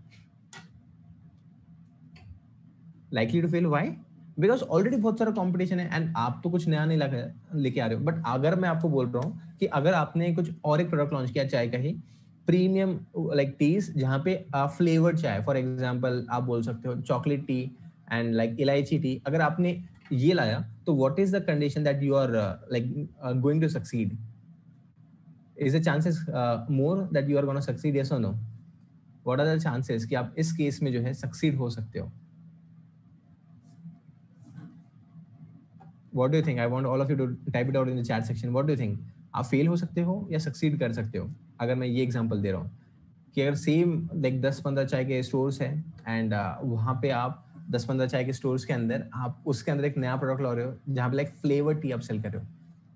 Likely to fail. Why? Because already बहुत सारा कंपटीशन है एंड आप तो कुछ नया नहीं लेके आ रहे हो. बट अगर मैं आपको बोल रहा हूँ कि अगर आपने कुछ और एक प्रोडक्ट लॉन्च किया चाय का ही, प्रीमियम लाइक टीज जहाँ पे फ्लेवर्ड चाय, फॉर एग्जांपल आप बोल सकते हो chocolate tea and like elaichi tea, अगर आपने ये लाया तो what is the condition that you are like going to succeed? Is the chances more that you are gonna succeed, yes और no? What are the chances कि आप इस case में जो है सक्सीड हो सकते हो? What do you think? I want all of you to type it out in the chat section. What do you think? आप फेल हो सकते हो या सक्सीड कर सकते हो? अगर मैं ये एग्जांपल दे रहा हूँ कि अगर सेम लाइक 10-15 चाय के स्टोर्स है एंड वहाँ पे आप 10-15 चाय के स्टोर्स के अंदर आप उसके अंदर एक नया प्रोडक्ट ला रहे हो जहाँ पे लाइक फ्लेवर टी आप सेल कर रहे हो,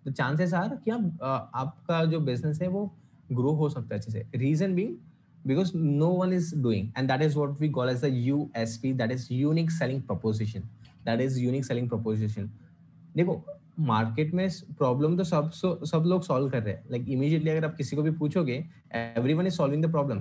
तो चांसेस आर कि आपका जो बिजनेस है वो ग्रो हो सकता है अच्छे से. Reason being because no one is doing, and that is what we call as the USP, that is unique selling proposition. That is unique selling proposition. देखो मार्केट में प्रॉब्लम तो सब लोग सॉल्व कर रहे हैं. लाइक इमीडिएटली अगर आप किसी को भी पूछोगे, everyone is solving the problem,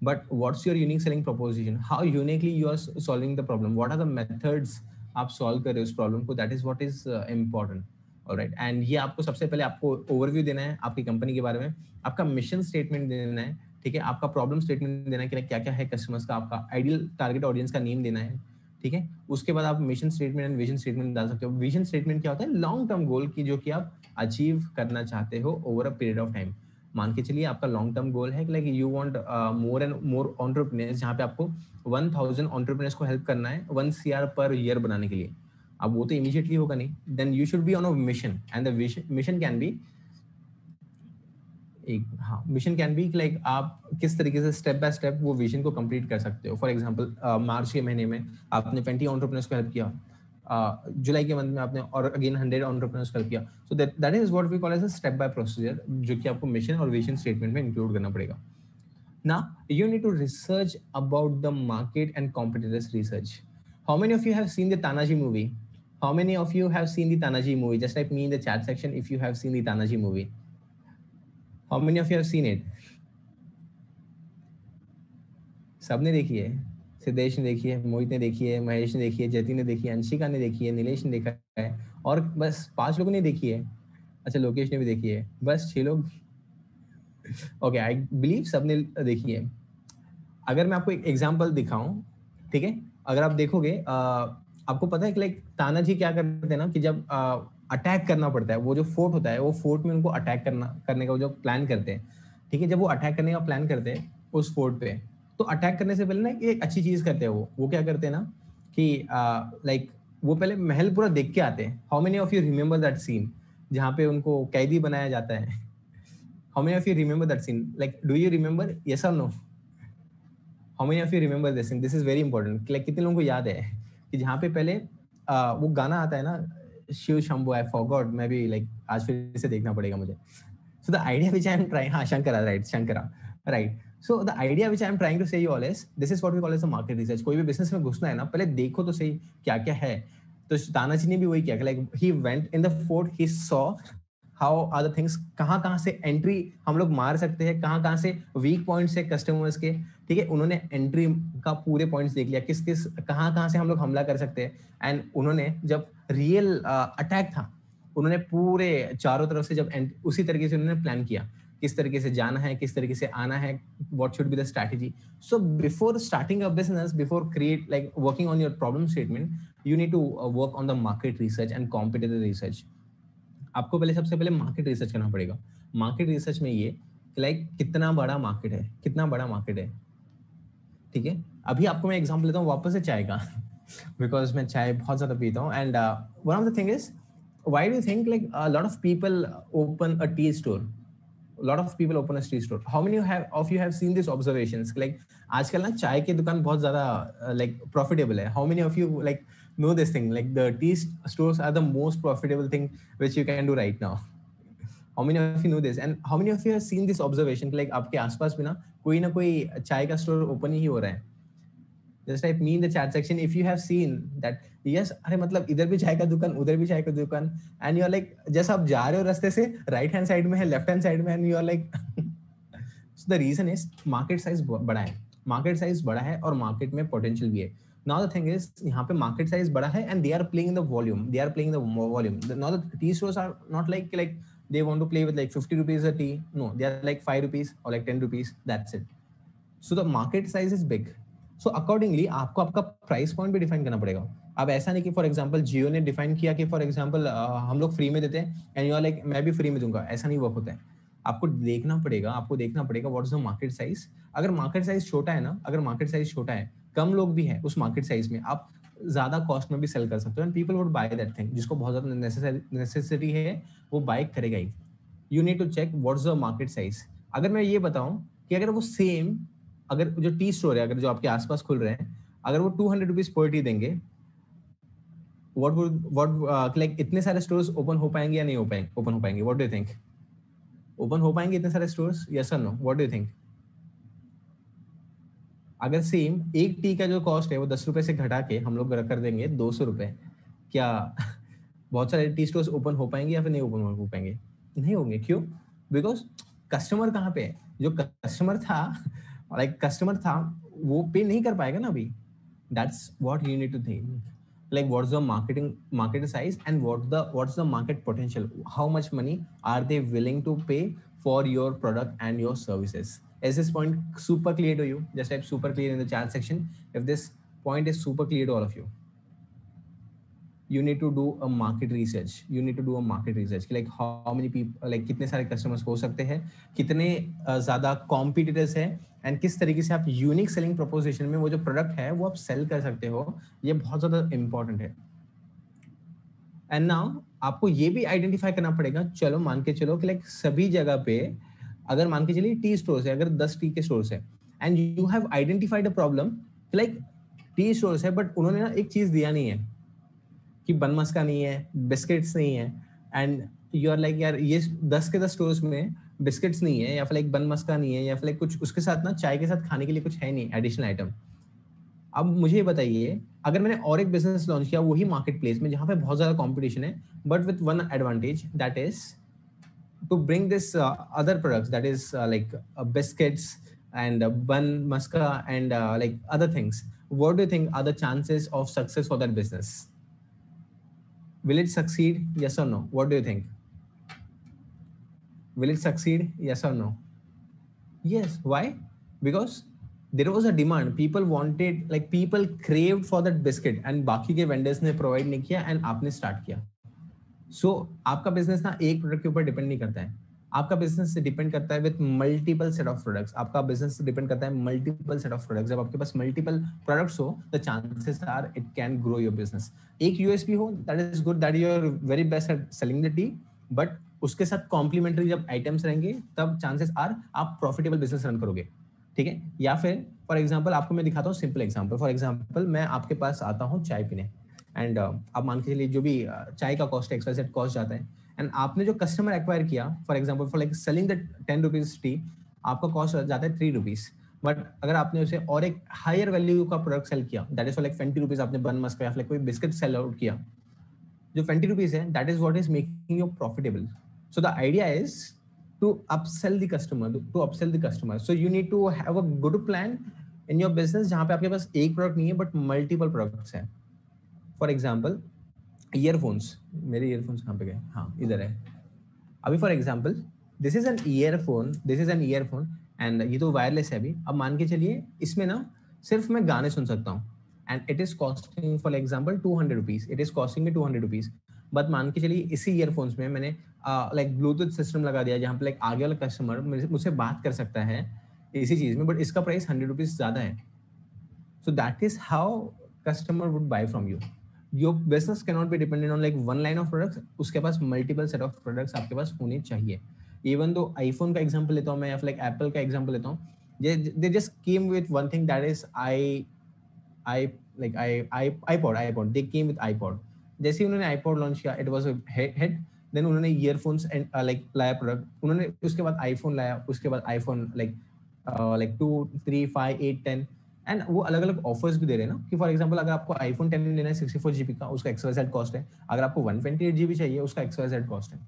but what's your unique selling proposition? How uniquely you are solving the problem? What are the methods आप सॉल्व कर रहे हो उस प्रॉब्लम को? That is what is important. Alright, and ये आपको सबसे पहले आपको ओवरव्यू देना है आपकी कंपनी के बारे में, आपका मिशन स्टेटमेंट देना है, ठीक है, आपका प्रॉब्लम स्टेटमेंट देना है कि क्या क्या है कस्टमर्स का, आपका आइडियल टारगेट ऑडियंस का नेम देना है, ठीक है. उसके बाद आप mission statement and vision statement डाल सकते हो. विजन स्टेटमेंट क्या होता है? लॉन्ग टर्म गोल की जो कि आप अचीव करना चाहते हो over a period of time. मान के चलिए आपका लॉन्ग टर्म गोल है कि like you want more and more entrepreneurs, जहाँ पे आपको 1000 एंटरप्रेन्योर्स को हेल्प करना है 1 CR पर ईयर बनाने के लिए. अब वो तो इमीडिएटली होगा नहीं. Then you should be on a mission and the mission can be mission can be like आप किस तरीके से स्टेप बाय स्टेप वो विजन को कंप्लीट कर सकते हो. फॉर एग्जांपल मार्च के महीने में आपने 20 एंटरप्रेन्योर्स को हेल्प किया, जुलाई के मंथ में आपने और अगेन 100 एंटरप्रेन्योर्स को हेल्प किया. So that is what we call as a step by procedure, जो कि आपको मिशन और विजन स्टेटमेंट में इंक्लूड करना पड़ेगा. Now you need to research about the market and competitors research. How many of you have seen the Tanaji movie? How many of you have seen the Tanaji movie? Just type me in the chat section if you have seen the Tanaji movie. How many of you have seen it? सबने देखी है. सिद्धेश ने देखी है, मोहित ने देखी है, महेश ने देखी है, जयती ने देखी है, अंशिका ने देखी है, नीलेश ने देखा है, और बस 5 लोगों ने देखी है. अच्छा, लोकेश ने भी देखी है. बस 6 लोग. ओके, आई बिलीव सबने देखी है. अगर मैं आपको एक एग्जांपल दिखाऊं, ठीक है, अगर आप देखोगे आपको पता है कि लाइक तानाजी क्या करते हैं ना कि जब अटैक करना पड़ता है, वो जो फोर्ट होता है वो फोर्ट में उनको अटैक करने का जो प्लान करते हैं, ठीक है, जब वो अटैक करने का प्लान करते हैं उस फोर्ट पे, तो अटैक करने से पहले ना एक अच्छी चीज करते हैं. वो क्या करते हैं ना कि लाइक वो पहले महल पूरा देख के आते हैं. How many of you remember that scene जहाँ पे उनको कैदी बनाया जाता है? How many of you remember that scene? Like, do you remember? Yes or no? How many of you remember this scene? This is very important. Like, कितने लोगों को याद है कि जहाँ पे पहले वो गाना आता है ना, शिव शंभू, I forgot, मैं भी like आज फिर से देखना पड़ेगा मुझे. So the idea which I am trying, हाँ, Shankara, right, Shankara, right. So the idea which I am trying to say you all is, this is what we call as a market research. कोई भी business में घुसना है ना, पहले देखो तो सही क्या क्या है. तो तानाजी ने भी वही किया, like he went in the fort, he saw how are the things, कहाँ से एंट्री हम लोग मार सकते हैं, कहाँ से वीक पॉइंट्स है कस्टमर्स के, ठीक है. उन्होंने एंट्री का पूरे पॉइंट्स देख लिया, कहाँ से हम लोग हमला कर सकते हैं. एंड उन्होंने जब रियल अटैक था, उन्होंने पूरे चारों तरफ से जब उसी तरीके से उन्होंने प्लान किया, किस तरीके से जाना है, किस तरीके से आना है, what should be the strategy. So before starting a business, before create like working on your problem statement, you need to work on the market research and competitive research. आपको सबसे पहले मार्केट रिसर्च करना पड़ेगा. Market research में ये like कितना बड़ा market है, ठीक है. अभी आपको मैं एग्जांपल लेता हूँ वापस से चाय का, बिकॉज मैं चाय बहुत ज्यादा पीता हूँ. And one of the thing is, why do you think like lot of people open a T store? How many of you have seen these observations? Like आजकल ना चाय की दुकान बहुत ज्यादा like profitable है. How many of you like know this thing? Like the tea stores are the most profitable thing which you can do right now. How many of you know this? And how many of you have seen this observation? Like आपके आसपास भी ना कोई चाय का store open ही हो रहा है. Just type me in the chat section if you have seen that. Yes, अरे मतलब इधर भी चाय का दुकान, उधर भी चाय का दुकान, and you are like, जैसे आप जा रहे हो रास्ते से, राइट हैंड साइड में है, लेफ्ट हैंड साइड में, and you are like, so the reason is market size बड़ा है और मार्केट में पोटेंशियल भी है. Now the thing is, यहाँ पे market size बड़ा है and they are playing in the volume. They are playing the volume. Now the tea stores are not like they want to play with like 50 rupees a tea. No, they are like 5 rupees or like 10 rupees. That's it. So the market size is big. So accordingly आपको आपका price point भी define करना पड़ेगा. अब ऐसा नहीं कि for example जियो ने डिफाइन किया कि फॉर एग्जांपल हम लोग फ्री में देते हैं एंड यू आर लाइक मैं भी फ्री में दूंगा. ऐसा नहीं वर्क होता है. आपको देखना पड़ेगा what is the market size. अगर मार्केट साइज छोटा है ना, अगर मार्केट साइज छोटा है, कम लोग भी हैं उस मार्केट साइज में, आप ज्यादा कॉस्ट में भी सेल कर सकते हो and people would buy that thing. जिसको बहुत ज्यादा नेसेसिटी है वो बाय करेगा ही. You need to check what is the market size. अगर मैं ये बताऊं कि अगर वो सेम, अगर जो टी स्टोर है, अगर जो आपके आसपास खुल रहे हैं, अगर वो 200 रुपीज पर टी देंगे, व्हाट लाइक इतने सारे स्टोर्स ओपन हो पाएंगे या नहीं हो पाएंगे? ओपन हो पाएंगे. What do you think? Open हो पाएंगे इतने सारे स्टोर्स? यस और no? What do you think? अगर सेम एक टी का जो कॉस्ट है वो 10 रुपए से घटा के हम लोग कर देंगे 200 रुपए, क्या बहुत सारे टी स्टोर्स ओपन हो पाएंगे या फिर नहीं ओपन हो पाएंगे? नहीं होंगे. क्यों? बिकॉज कस्टमर कहाँ पे है? जो कस्टमर था वो पे नहीं कर पाएगा ना अभी. That's what you need to think. Like what's the market size and what's the market potential? How much money are they willing to pay for your product and your services? Is this point super clear to you? Just type super clear in the chat section if this point is super clear to all of you. You need to do a market research. Like how many people, like कितने सारे customers हो सकते हैं, कितने ज़्यादा competitors हैं, and किस तरीके से आप यूनिक सेलिंग प्रोपोजिशन में वो जो प्रोडक्ट है वो आप सेल कर सकते हो. ये बहुत ज्यादा इंपॉर्टेंट है. एंड नाउ आपको ये भी आइडेंटिफाई करना पड़ेगा. चलो मान के चलो कि लाइक सभी जगह पे, अगर मान के चलिए टी स्टोर्स है, अगर 10 टी के स्टोर्स है and you have identified a problem कि लाइक टी स्टोर्स है बट उन्होंने ना एक चीज दिया नहीं है कि बन मस्का नहीं है, बिस्किट्स नहीं है, एंड यू आर लाइक यार ये 10 के 10 स्टोर्स में बिस्किट्स नहीं है या फिर लाइक बन मस्का नहीं है या फिर लाइक कुछ उसके साथ ना चाय के साथ खाने के लिए कुछ है नहीं एडिशनल आइटम. अब मुझे बताइए, अगर मैंने और एक बिजनेस लॉन्च किया वही मार्केट प्लेस में जहां पे बहुत ज्यादा कंपटीशन है but with one advantage, that is to bring this other products, that is like biscuits and bun maska and like other things. What do you think are the chances of success for that business? Will it succeed? Yes or no? What do you think? Will it succeed? Yes or no? Yes. Why? Because there was a demand. People wanted, like people craved for that biscuit and बाकी के vendors ने provide नहीं किया and आपने start किया. So आपका business ना एक product के ऊपर depend नहीं करता है. आपका business से depend करता है with multiple set of products. आपका business से depend करता है multiple set of products. जब आपके पास multiple products हो, the chances are it can grow your business. एक USP हो, that is good, that you are very best at selling the tea, but उसके साथ complementary जब items रहेंगे, तब chances are आप profitable business run करोगे. ठीक है? या फिर for example आपको मैं दिखाता हूँ simple example. For example मैं आपके पास आता हूँ चाय पीने एंड आप मान के चलिए जो भी चाय का कॉस्ट XYZ कॉस्ट जाता है एंड आपने जो कस्टमर एक्वायर किया for example for like selling the 10 rupees T, आपका कॉस्ट जाता है 3 रुपीज. बट अगर आपने उसे और एक हायर वैल्यू का प्रोडक्ट सेल किया, that is for like 20 rupees, आपने बन मस्क या फिर कोई बिस्किट सेल आउट किया, जो 20 रुपीज है, that is what is making you profitable. So the idea is to upsell the customer. So you need to have a good plan in your business जहां पे आपके पास एक प्रोडक्ट नहीं है बट मल्टीपल प्रोडक्ट्स हैं. For example earphones, मेरे earphones कहाँ पे गए? हाँ इधर है. अभी for example this is an earphone and ये तो वायरलेस है अभी. अब मान के चलिए इसमें ना सिर्फ मैं गाने सुन सकता हूँ and it is costing for example 200 rupees. It is costing me 200 rupees. But मान के चलिए इसी ईयरफोन्स में मैंने लाइक ब्लूटूथ सिस्टम लगा दिया जहाँ पे लाइक आगे वाला कस्टमर मुझसे बात कर सकता है इसी चीज में, बट इसका प्राइस 100 रुपीज ज्यादा है. सो that is how customer would buy from you. Your business cannot be dependent on like one line of products. उसके पास multiple set of products आपके पास होने चाहिए. Even though iPhone का example लेता हूँ मैं या फिर like Apple का example लेता हूँ, they just came with one thing, that is iPod. They came with iPod. जैसे ही उन्होंने iPod launch किया, it was a hit. Then उन्होंने earphones and like लाया product. उन्होंने उसके बाद iPhone लाया, उसके बाद iPhone like 2, 3, 5, 8, 10 एंड वो अलग अलग ऑफर्स भी दे रहे हैं ना कि फॉर एग्जांपल अगर आपको iPhone 10 लेना है 64 GB का, उसका XYZ कॉस्ट है. अगर आपको 128 GB चाहिए उसका XYZ कॉस्ट है.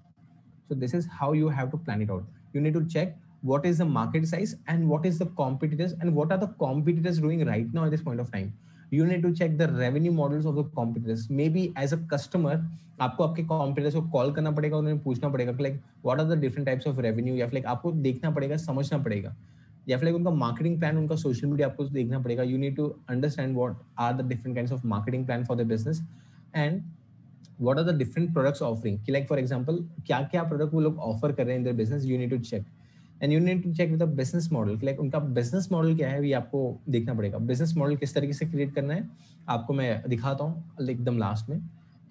So this is how you have to plan it out. You need to check what is the market size and what is the competitors and what are the competitors doing right now at this point of time. You need to check the revenue models of the competitors. Maybe as a customer आपको आपके competitors को call करना पड़ेगा, उन्हें पूछना पड़ेगा कि like what are the different types of revenue, या फिर like आपको देखना पड़ेगा, समझना पड़ेगा, या फिर like उनका marketing plan, उनका social media आपको देखना पड़ेगा. You need to understand what are the different kinds of marketing plan for the business, and what are the different products offering. कि like for example क्या क्या product वो लोग offer कर रहे हैं in their business. You need to check. And you need to check with the business model, like उनका business model क्या है, ये आपको देखना पड़ेगा. बिजनेस मॉडल किस तरीके से क्रिएट करना है आपको मैं दिखाता हूँ एकदम लास्ट में,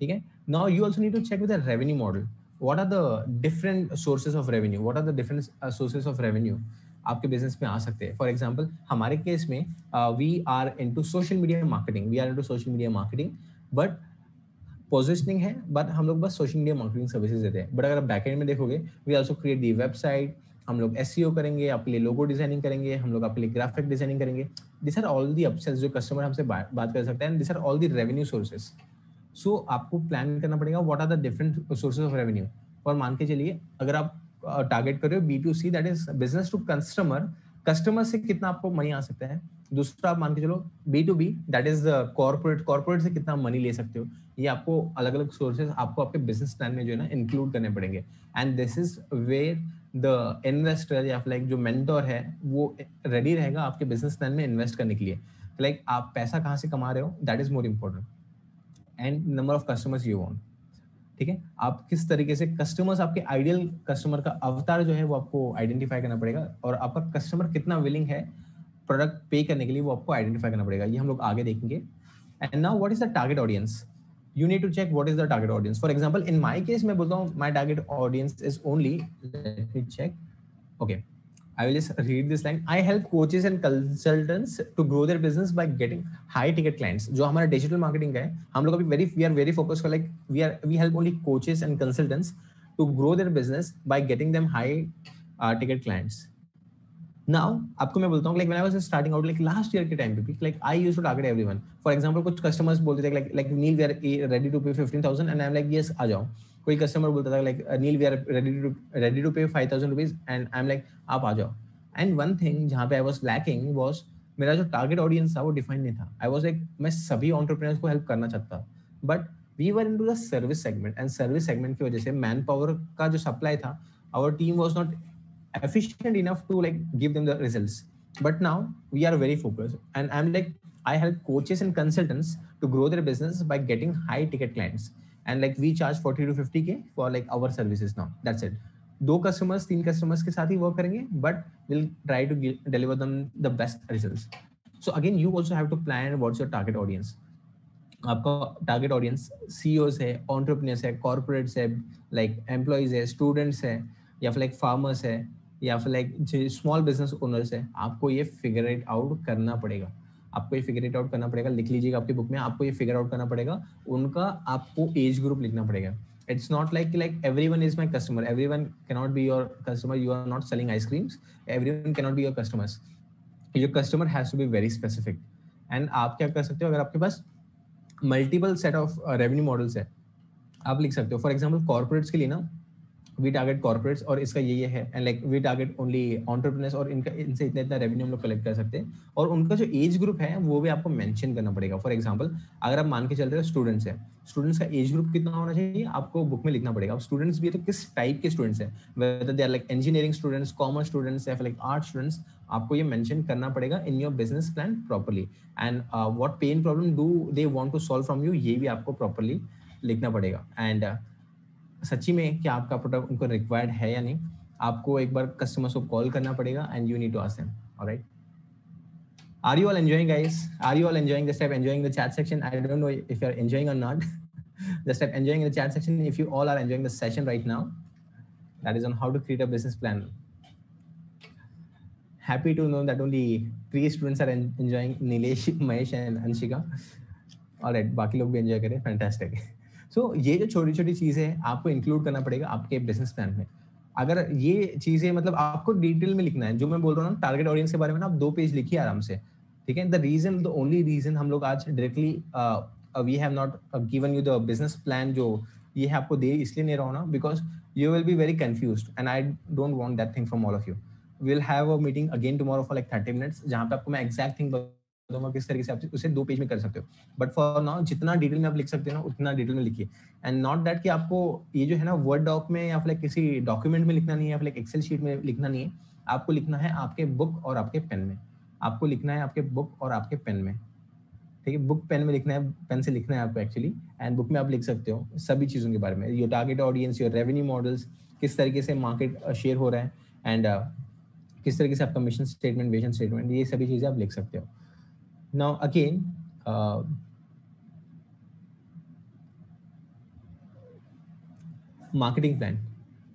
ठीक है. Now you also need to check with the revenue model. What are the different sources of revenue, what are the different sources of revenue आपके बिजनेस में आ सकते हैं. फॉर एग्जांपल हमारे केस में we are into social media marketing, but positioning है, but हम लोग बस सोशल मीडिया मार्केटिंग सर्विसेज देते हैं. बट अगर आप बैकएंड में देखोगे, we also create the website, हम लोग एसईओ करेंगे, आपके लिए लोगो डिजाइनिंग करेंगे, हम लोग आपके लिए ग्राफिक डिजाइनिंग करेंगे. This are all the upsells जो कस्टमर हमसे बात कर सकते हैं, and this are all the revenue sources. So आपको प्लान करना पड़ेगा what are the different sources of revenue. और मान के चलिए अगर आप टारगेट कर रहे हो B2C, that is business to customer से कितना आपको मनी आ सकता है. दूसरा आप मान के चलो B2B, that is the corporate से कितना मनी ले सकते हो. ये आपको अलग अलग सोर्सेज आपको आपके बिजनेस प्लान में जो है ना इंक्लूड करने पड़ेंगे. And this is where the investor या लाइक जो मेंटोर है वो रेडी रहेगा आपके बिजनेस प्लान में इन्वेस्ट करने के लिए. लाइक आप पैसा कहाँ से कमा रहे हो, that is more important, and number of customers you want. ठीक है, आप किस तरीके से कस्टमर्स, आपके आइडियल कस्टमर का अवतार जो है वो आपको आइडेंटिफाई करना पड़ेगा, और आपका कस्टमर कितना विलिंग है प्रोडक्ट पे करने के लिए वो आपको आइडेंटिफाई करना पड़ेगा. ये हम लोग आगे देखेंगे. And now what is the target audience. You need to check what is the target audience. For example, in my case, मैं बोलता हूँ my target audience is only, let me check. Okay, I will just read this line. I help coaches and consultants to grow their business by getting high ticket clients. जो हमारा digital marketing का है, हम लोग अभी we are very focused for like we help only coaches and consultants to grow their business by getting them high ticket clients. Now आपको मैं बोलता हूँ like when I was starting out like last year के time पे भी like I used to target everyone. For example कुछ customers बोलते थे like Neil we are ready to pay 15,000 and I'm like yes आ जाओ. कोई customer बोलता था like Neil we are ready to pay 5,000 rupees and I'm like आप आ जाओ. And one thing जहाँ पे I was lacking was मेरा जो target audience था वो define नहीं था. I was like मैं सभी entrepreneurs को help करना चाहता, but we were into the service segment and service segment की वजह से manpower का जो supply था, our team was not efficient enough to like give them the results. But now we are very focused and I'm like I help coaches and consultants to grow their business by getting high ticket clients, and like we charge 40 to 50k for like our services now. That's it. 2 customers 3 customers के साथ ही work करेंगे, but we'll try to deliver them the best results. So again you also have to plan what's your target audience. आपका target audience CEOs है, entrepreneurs है, corporates है, like employees है, students है, या फिर like farmers है, या फिर लाइक स्मॉल बिजनेस ओनर्स है. आपको ये फिगर इट आउट करना पड़ेगा. लिख लीजिएगा आपकी बुक में. आपको ये फिगर आउट करना पड़ेगा. उनका आपको एज ग्रुप लिखना पड़ेगा. It's not like everyone is my customer. Everyone can not be your customer. You are not selling ice creams. Everyone can not be your customers. Your customer has to be very specific. And आप क्या कर सकते हो, अगर आपके पास multiple set of revenue models है, आप लिख सकते हो. फॉर एग्जाम्पल कॉर्पोरेट्स के लिए ना वी टारगेट कॉर्पोरेट्स और इसका ये है, and like we target only entrepreneurs और इनसे इतना रेवेन्यू हम लोग कलेक्ट कर सकते हैं. और उनका जो एज ग्रुप है वो भी आपको मेंशन करना पड़ेगा. फॉर एग्जांपल अगर आप मान के चल रहे हो स्टूडेंट्स है, स्टूडेंट्स का एज ग्रुप कितना होना चाहिए आपको बुक में लिखना पड़ेगा. अब स्टूडेंट्स भी है तो किस टाइप के स्टूडेंट्स हैं, whether they are like engineering students, commerce students या फिर लाइक आर्ट स्टूडेंट्स, आपको ये मेंशन करना पड़ेगा in your business plan properly. And what pain problem do they want to solve from you, ये भी आपको प्रॉपर्ली लिखना पड़ेगा. एंड सच्ची में क्या आपका प्रोडक्ट उनको रिक्वायर्ड है या नहीं, आपको एक बार कस्टमर्स को कॉल करना पड़ेगा and you need to ask them. Alright, are you all enjoying guys? Are you all enjoying? Just type enjoying the chat section. I don't know if you are enjoying और not. Just type enjoying in the chat section if you all are enjoying the session right now. That is on how to create a business plan. Happy to know that only 3 students are enjoying, Nilesh, Mahesh and Anshika. Alright, बाकी लोग भी enjoy करें. Fantastic. सो ये जो छोटी छोटी चीजें हैं आपको इंक्लूड करना पड़ेगा आपके बिजनेस प्लान में. अगर ये चीजें मतलब आपको डिटेल में लिखना है, जो मैं बोल रहा हूँ ना टारगेट ऑडियंस के बारे में ना, आप 2 पेज लिखिए आराम से. ठीक है, द ओनली रीजन हम लोग आज directly we have not given you the business plan जो ये है आपको दे इसलिए नहीं रहा हूँ ना, because you will be very confused and I don't want that thing from all of you. We'll have a meeting again tomorrow for like 30 minutes जहाँ पे आपको मैं exact thing दूंगा किस तरीके से आप उसे 2 पेज में कर सकते हो, बट फॉर नाउ जितना डिटेल में आप लिख सकते हो ना उतना डिटेल में लिखिए, एंड नॉट दैट कि आपको ये जो है ना वर्ड डॉक में या फिर किसी डॉक्यूमेंट में लिखना नहीं है या फिर एक्सेल शीट में लिखना नहीं है, आपको लिखना है आपके बुक और आपके पेन में, आपको लिखना है आपके बुक और आपके पेन में, ठीक है, बुक पेन में लिखना है, पेन से लिखना है आपको एक्चुअली, एंड बुक में आप लिख सकते हो सभी चीज़ों के बारे में, your target audience, your revenue models, किस तरीके से मार्केट शेयर हो रहा है, एंड किस तरीके से आपका मिशन स्टेटमेंट, विजन स्टेटमेंट, ये सभी चीज़ें आप लिख सकते हो. Now again marketing plan,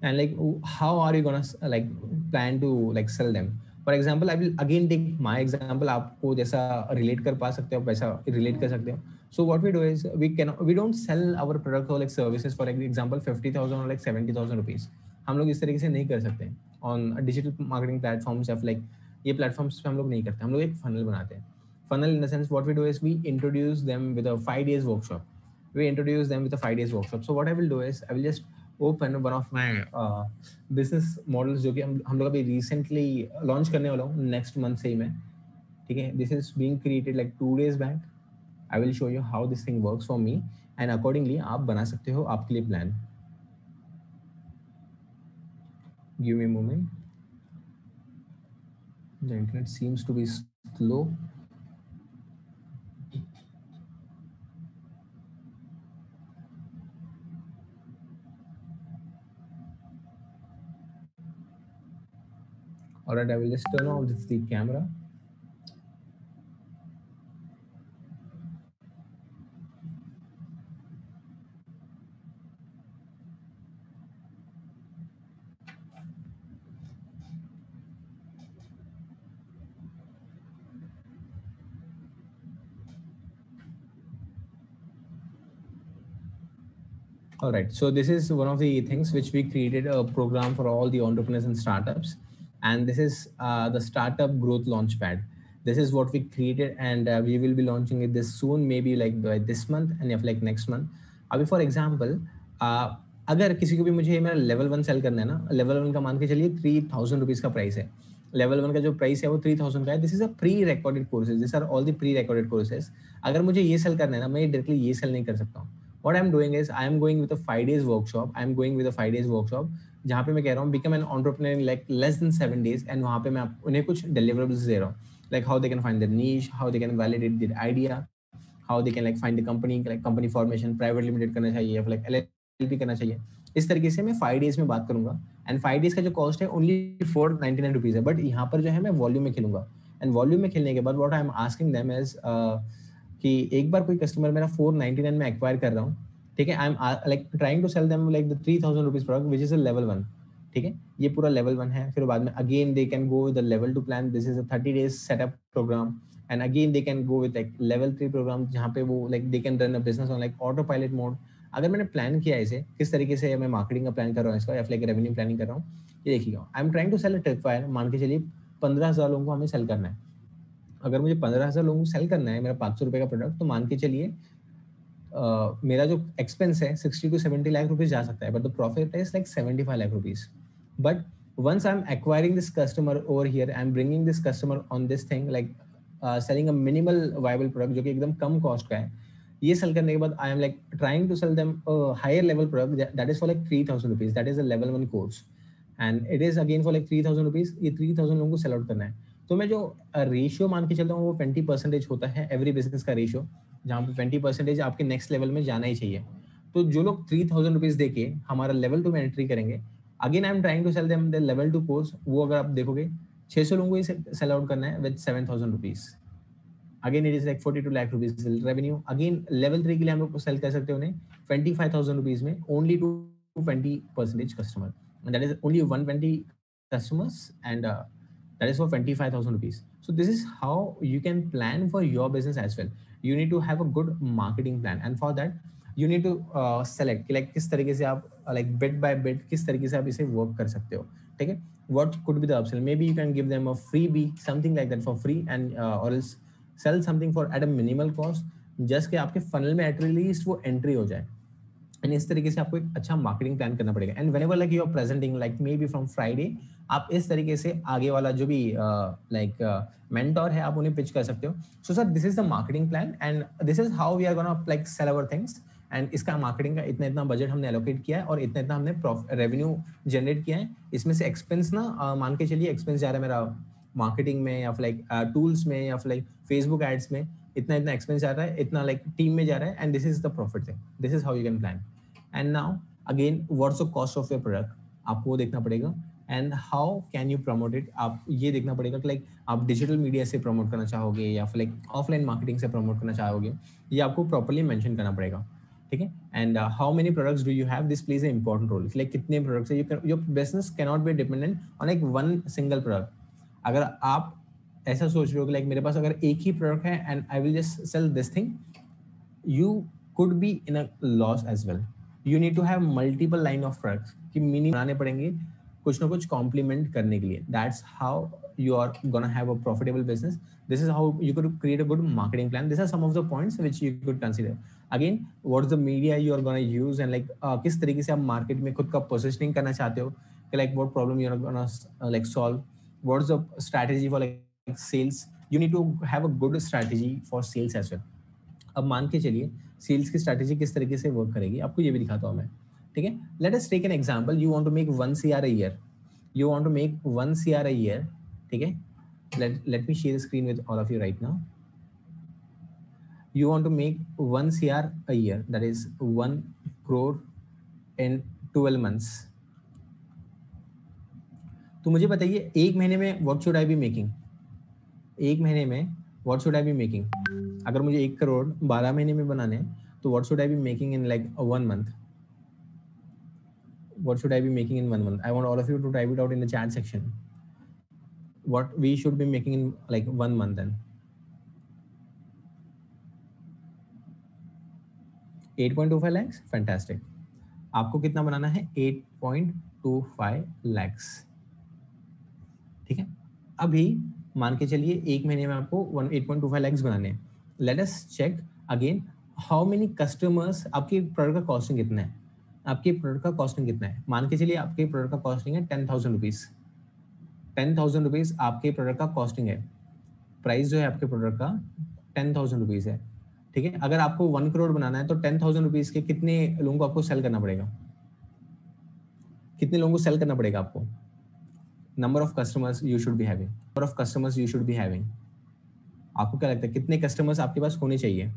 and like how are you gonna like plan to like sell them. For example, I will again take my example, आपको जैसा relate कर पा सकते हो वैसा relate कर सकते हो. So what we do is we don't sell our product or like services for like example 50,000 or like 70,000 rupees. हम लोग इस तरीके से नहीं कर सकते on digital marketing platforms या like ये platforms पे हम लोग नहीं करते, हम लोग एक funnel बनाते हैं. Funnel in the sense what we do is we introduce them with a 5 days workshop. We introduce them with a 5 days workshop. So what I will do is I will just open one of my business models जो कि हम लोग अभी recently launch करने वाला हूँ next month से ही मैं, ठीक है. This is being created like 2 days back. I will show you how this thing works for me, and accordingly आप बना सकते हो आपके लिए plan. Give me a moment. The internet seems to be slow. All right, I will just turn off the camera. All right, so this is one of the things which we created a program for all the entrepreneurs and startups, and this is the startup growth launchpad. This is what we created, and we will be launching it this soon, maybe like by this month and if like next month. अभी for example अगर किसी को भी मुझे मेरा level 1 cell करना है ना, लेवल 1 का मान के चलिए 3,000 रुपीज़ का प्राइस है. लेवल 1 का जो प्राइस है वो 3,000 का है. This is a pre recorded courses, this are all the pre recorded courses. अगर मुझे ये सेल करना है ना, मैं डायरेक्टली ये सेल नहीं कर सकता हूँ. What I'm doing is I am going with a 5 days workshop. I'm going with a 5 days workshop जहाँ पे मैं कह रहा हूँ become an entrepreneur in like less than 7 days, and वहाँ पे मैं उन्हें कुछ deliverables दे रहा हूँ, like how they can find their niche, how they can validate their idea, how they can like find the company, like company formation, private limited करना चाहिए या like LLP करना चाहिए. इस तरीके से मैं 5 days में बात करूंगा, and 5 days का जो कॉस्ट है only 499 रुपीज़ है, बट यहाँ पर जो है मैं वॉल्यूम में खेलूंगा. एंड वॉल्यूम में खेलने के बाद what I am asking them is कि एक बार कोई कस्टमर मेरा 499 में एक्वायर कर रहा हूँ, ठीक है, I am like trying to sell them like the 3,000 rupees product which is a level 1, ठीक है, ये पूरा लेवल 1 है. फिर बाद में again they can go with the level 2 plan, this is a 30 days setup program, and again they can go with like level 3 program जहाँ पे वो like they can run a business on like auto pilot mode. अगर मैंने plan किया इसे किस तरीके से, मैं मार्केटिंग का प्लान कर रहा हूँ इसका या फिर रेवेन्यू प्लानिंग कर रहा हूँ, ये देखिएगा. I am trying to sell a tripwire, मान के चलिए 15,000 लोगों को हमें सेल करना है. अगर मुझे 15,000 लोगों को सेल करना है मेरा 500 रुपये का प्रोडक्ट, तो मान के चलिए मेरा जो एक्सपेंस है 60 to 70 लाख रुपीज जा सकता है, but the profit is like 75 lakh rupees. But once I'm acquiring this customer over here, I'm bringing this customer on this thing like selling a minimal viable product जो कि एकदम कम कॉस्ट का है. ये सेल करने के बाद I am like trying to sell them a higher level product that is for like 3,000 rupees, that is a level 1 course, and it is again for like 3,000 rupees. ये 3,000 लोगों को सेल आउट करना है. तो मैं जो रेशियो मान के चलता हूँ वो 20% होता है एवरी बिजनेस का रेशियो, जहाँ पे 20% आपके नेक्स्ट लेवल में जाना ही चाहिए. तो जो लोग 3,000 रुपीज दे के हमारा लेवल 2 में एंट्री करेंगे, again I am trying to sell them the level 2 course, वो अगर आप देखोगे 600 लोगों को ही सेल आउट करना है with 7,000 rupees. Again it is like 42 lakh rupees revenue. Again level 3 के लिए हम लोग सेल कर सकते हैं उन्हें 25,000 रुपीज में, only to 20% customer, that is only 120 customers, and that is for 25,000 rupees. So this is how you can plan for your business as well. You need to have a good marketing plan, and for that you need to select कि like किस तरीके से आप like bit by bit किस तरीके से आप इसे work कर सकते हो, ठीक है. What could be the upsell? Maybe you can give them a freebie, something like that for free, and or else sell something for at a minimal cost, just कि आपके funnel में at least वो entry हो जाए. And इस तरीके से आपको एक अच्छा मार्केटिंग प्लान करना पड़ेगा. And whenever like you are presenting like maybe from Friday, आप इस तरीके से आगे वाला जो भी लाइक मेंटोर है आप उन्हें पिच कर सकते हो. So sir this is the marketing plan and this is how we are gonna like sell our things. And इसका मार्केटिंग का इतना इतना बजट हमने एलोकेट किया है और इतना इतना हमने रेवेन्यू जनरेट किया है. इसमें से एक्सपेंस ना मान के चलिए एक्सपेंस जा रहा है मेरा मार्केटिंग में या फिर लाइक टूल्स में या फिर लाइक फेसबुक एड्स में, इतना इतना एक्सपेंस जा रहा है, इतना लाइक टीम में जा रहा है. And this is the profit thing. This is how you can plan. And now again what's the cost of your product, आपको वो देखना पड़ेगा. And how can you promote it, आप ये देखना पड़ेगा कि लाइक आप डिजिटल मीडिया से प्रमोट करना चाहोगे या फिर लाइक ऑफलाइन मार्केटिंग से प्रमोट करना चाहोगे, ये आपको प्रॉपर्ली मेंशन करना पड़ेगा. ठीक है. And how many products do you have, this plays an important role. Like कितने प्रोडक्ट्स है, your business can not be dependent on like one single product. अगर आप ऐसा सोच रहे हो कि लाइक मेरे पास अगर एक ही प्रोडक्ट है and I will just sell this thing, you could be in a loss as well. You need to have multiple line of products कि मिनिमम बनाने पड़ेंगे कुछ ना कुछ कॉम्प्लीमेंट करने के लिए. That's how you are gonna have a profitable business. This is how you could create a good marketing plan. These are some of the points which you could consider. Again, what's the media you are gonna use and like किस तरीके से आप market में खुद का positioning करना चाहते हो कि like what problem you are gonna like solve. What's the strategy for like sales? You need to have a good strategy for sales as well. अब मान के चलिए सेल्स की स्ट्रैटेजी किस तरीके से वर्क करेगी, आपको ये भी दिखाता हूँ मैं. ठीक है. Let us take an example. You want to make 1 CR a year. You want to make 1 CR a year. ठीक है. Let me share the screen with all of you right now. You want to make 1 CR a year. That is 1 crore in 12 months. तो मुझे बताइए एक महीने में what should I be making? एक महीने में what should I be making? अगर मुझे 1 करोड़ 12 महीने में बनाने हैं तो what should I be making in like 1 month? What should I be making in 1 month? I want all of you to type it out in the chat section. What we should be making in like 1 month then? 8.25 lakhs? Fantastic. आपको कितना बनाना है? 8.25 lakhs. ठीक है. अभी मान के चलिए एक महीने में आपको 8.25 lakhs बनाने हैं. Let us check again how many customers. आपके प्रोडक्ट का कॉस्टिंग कितना है? आपके प्रोडक्ट का कॉस्टिंग कितना है? मान के चलिए आपके प्रोडक्ट का कॉस्टिंग है 10,000 रुपीज. 10,000 रुपीज आपके प्रोडक्ट का कॉस्टिंग है. प्राइस जो है आपके प्रोडक्ट का 10,000 रुपीज है. ठीक है. अगर आपको 1 करोड़ बनाना है तो 10,000 रुपीज के कितने लोगों को आपको सेल करना पड़ेगा? कितने लोगों को सेल करना पड़ेगा आपको? Number of customers you should be having. Number of customers you should be having. आपको क्या लगता है कितने कस्टमर्स आपके पास होने चाहिए?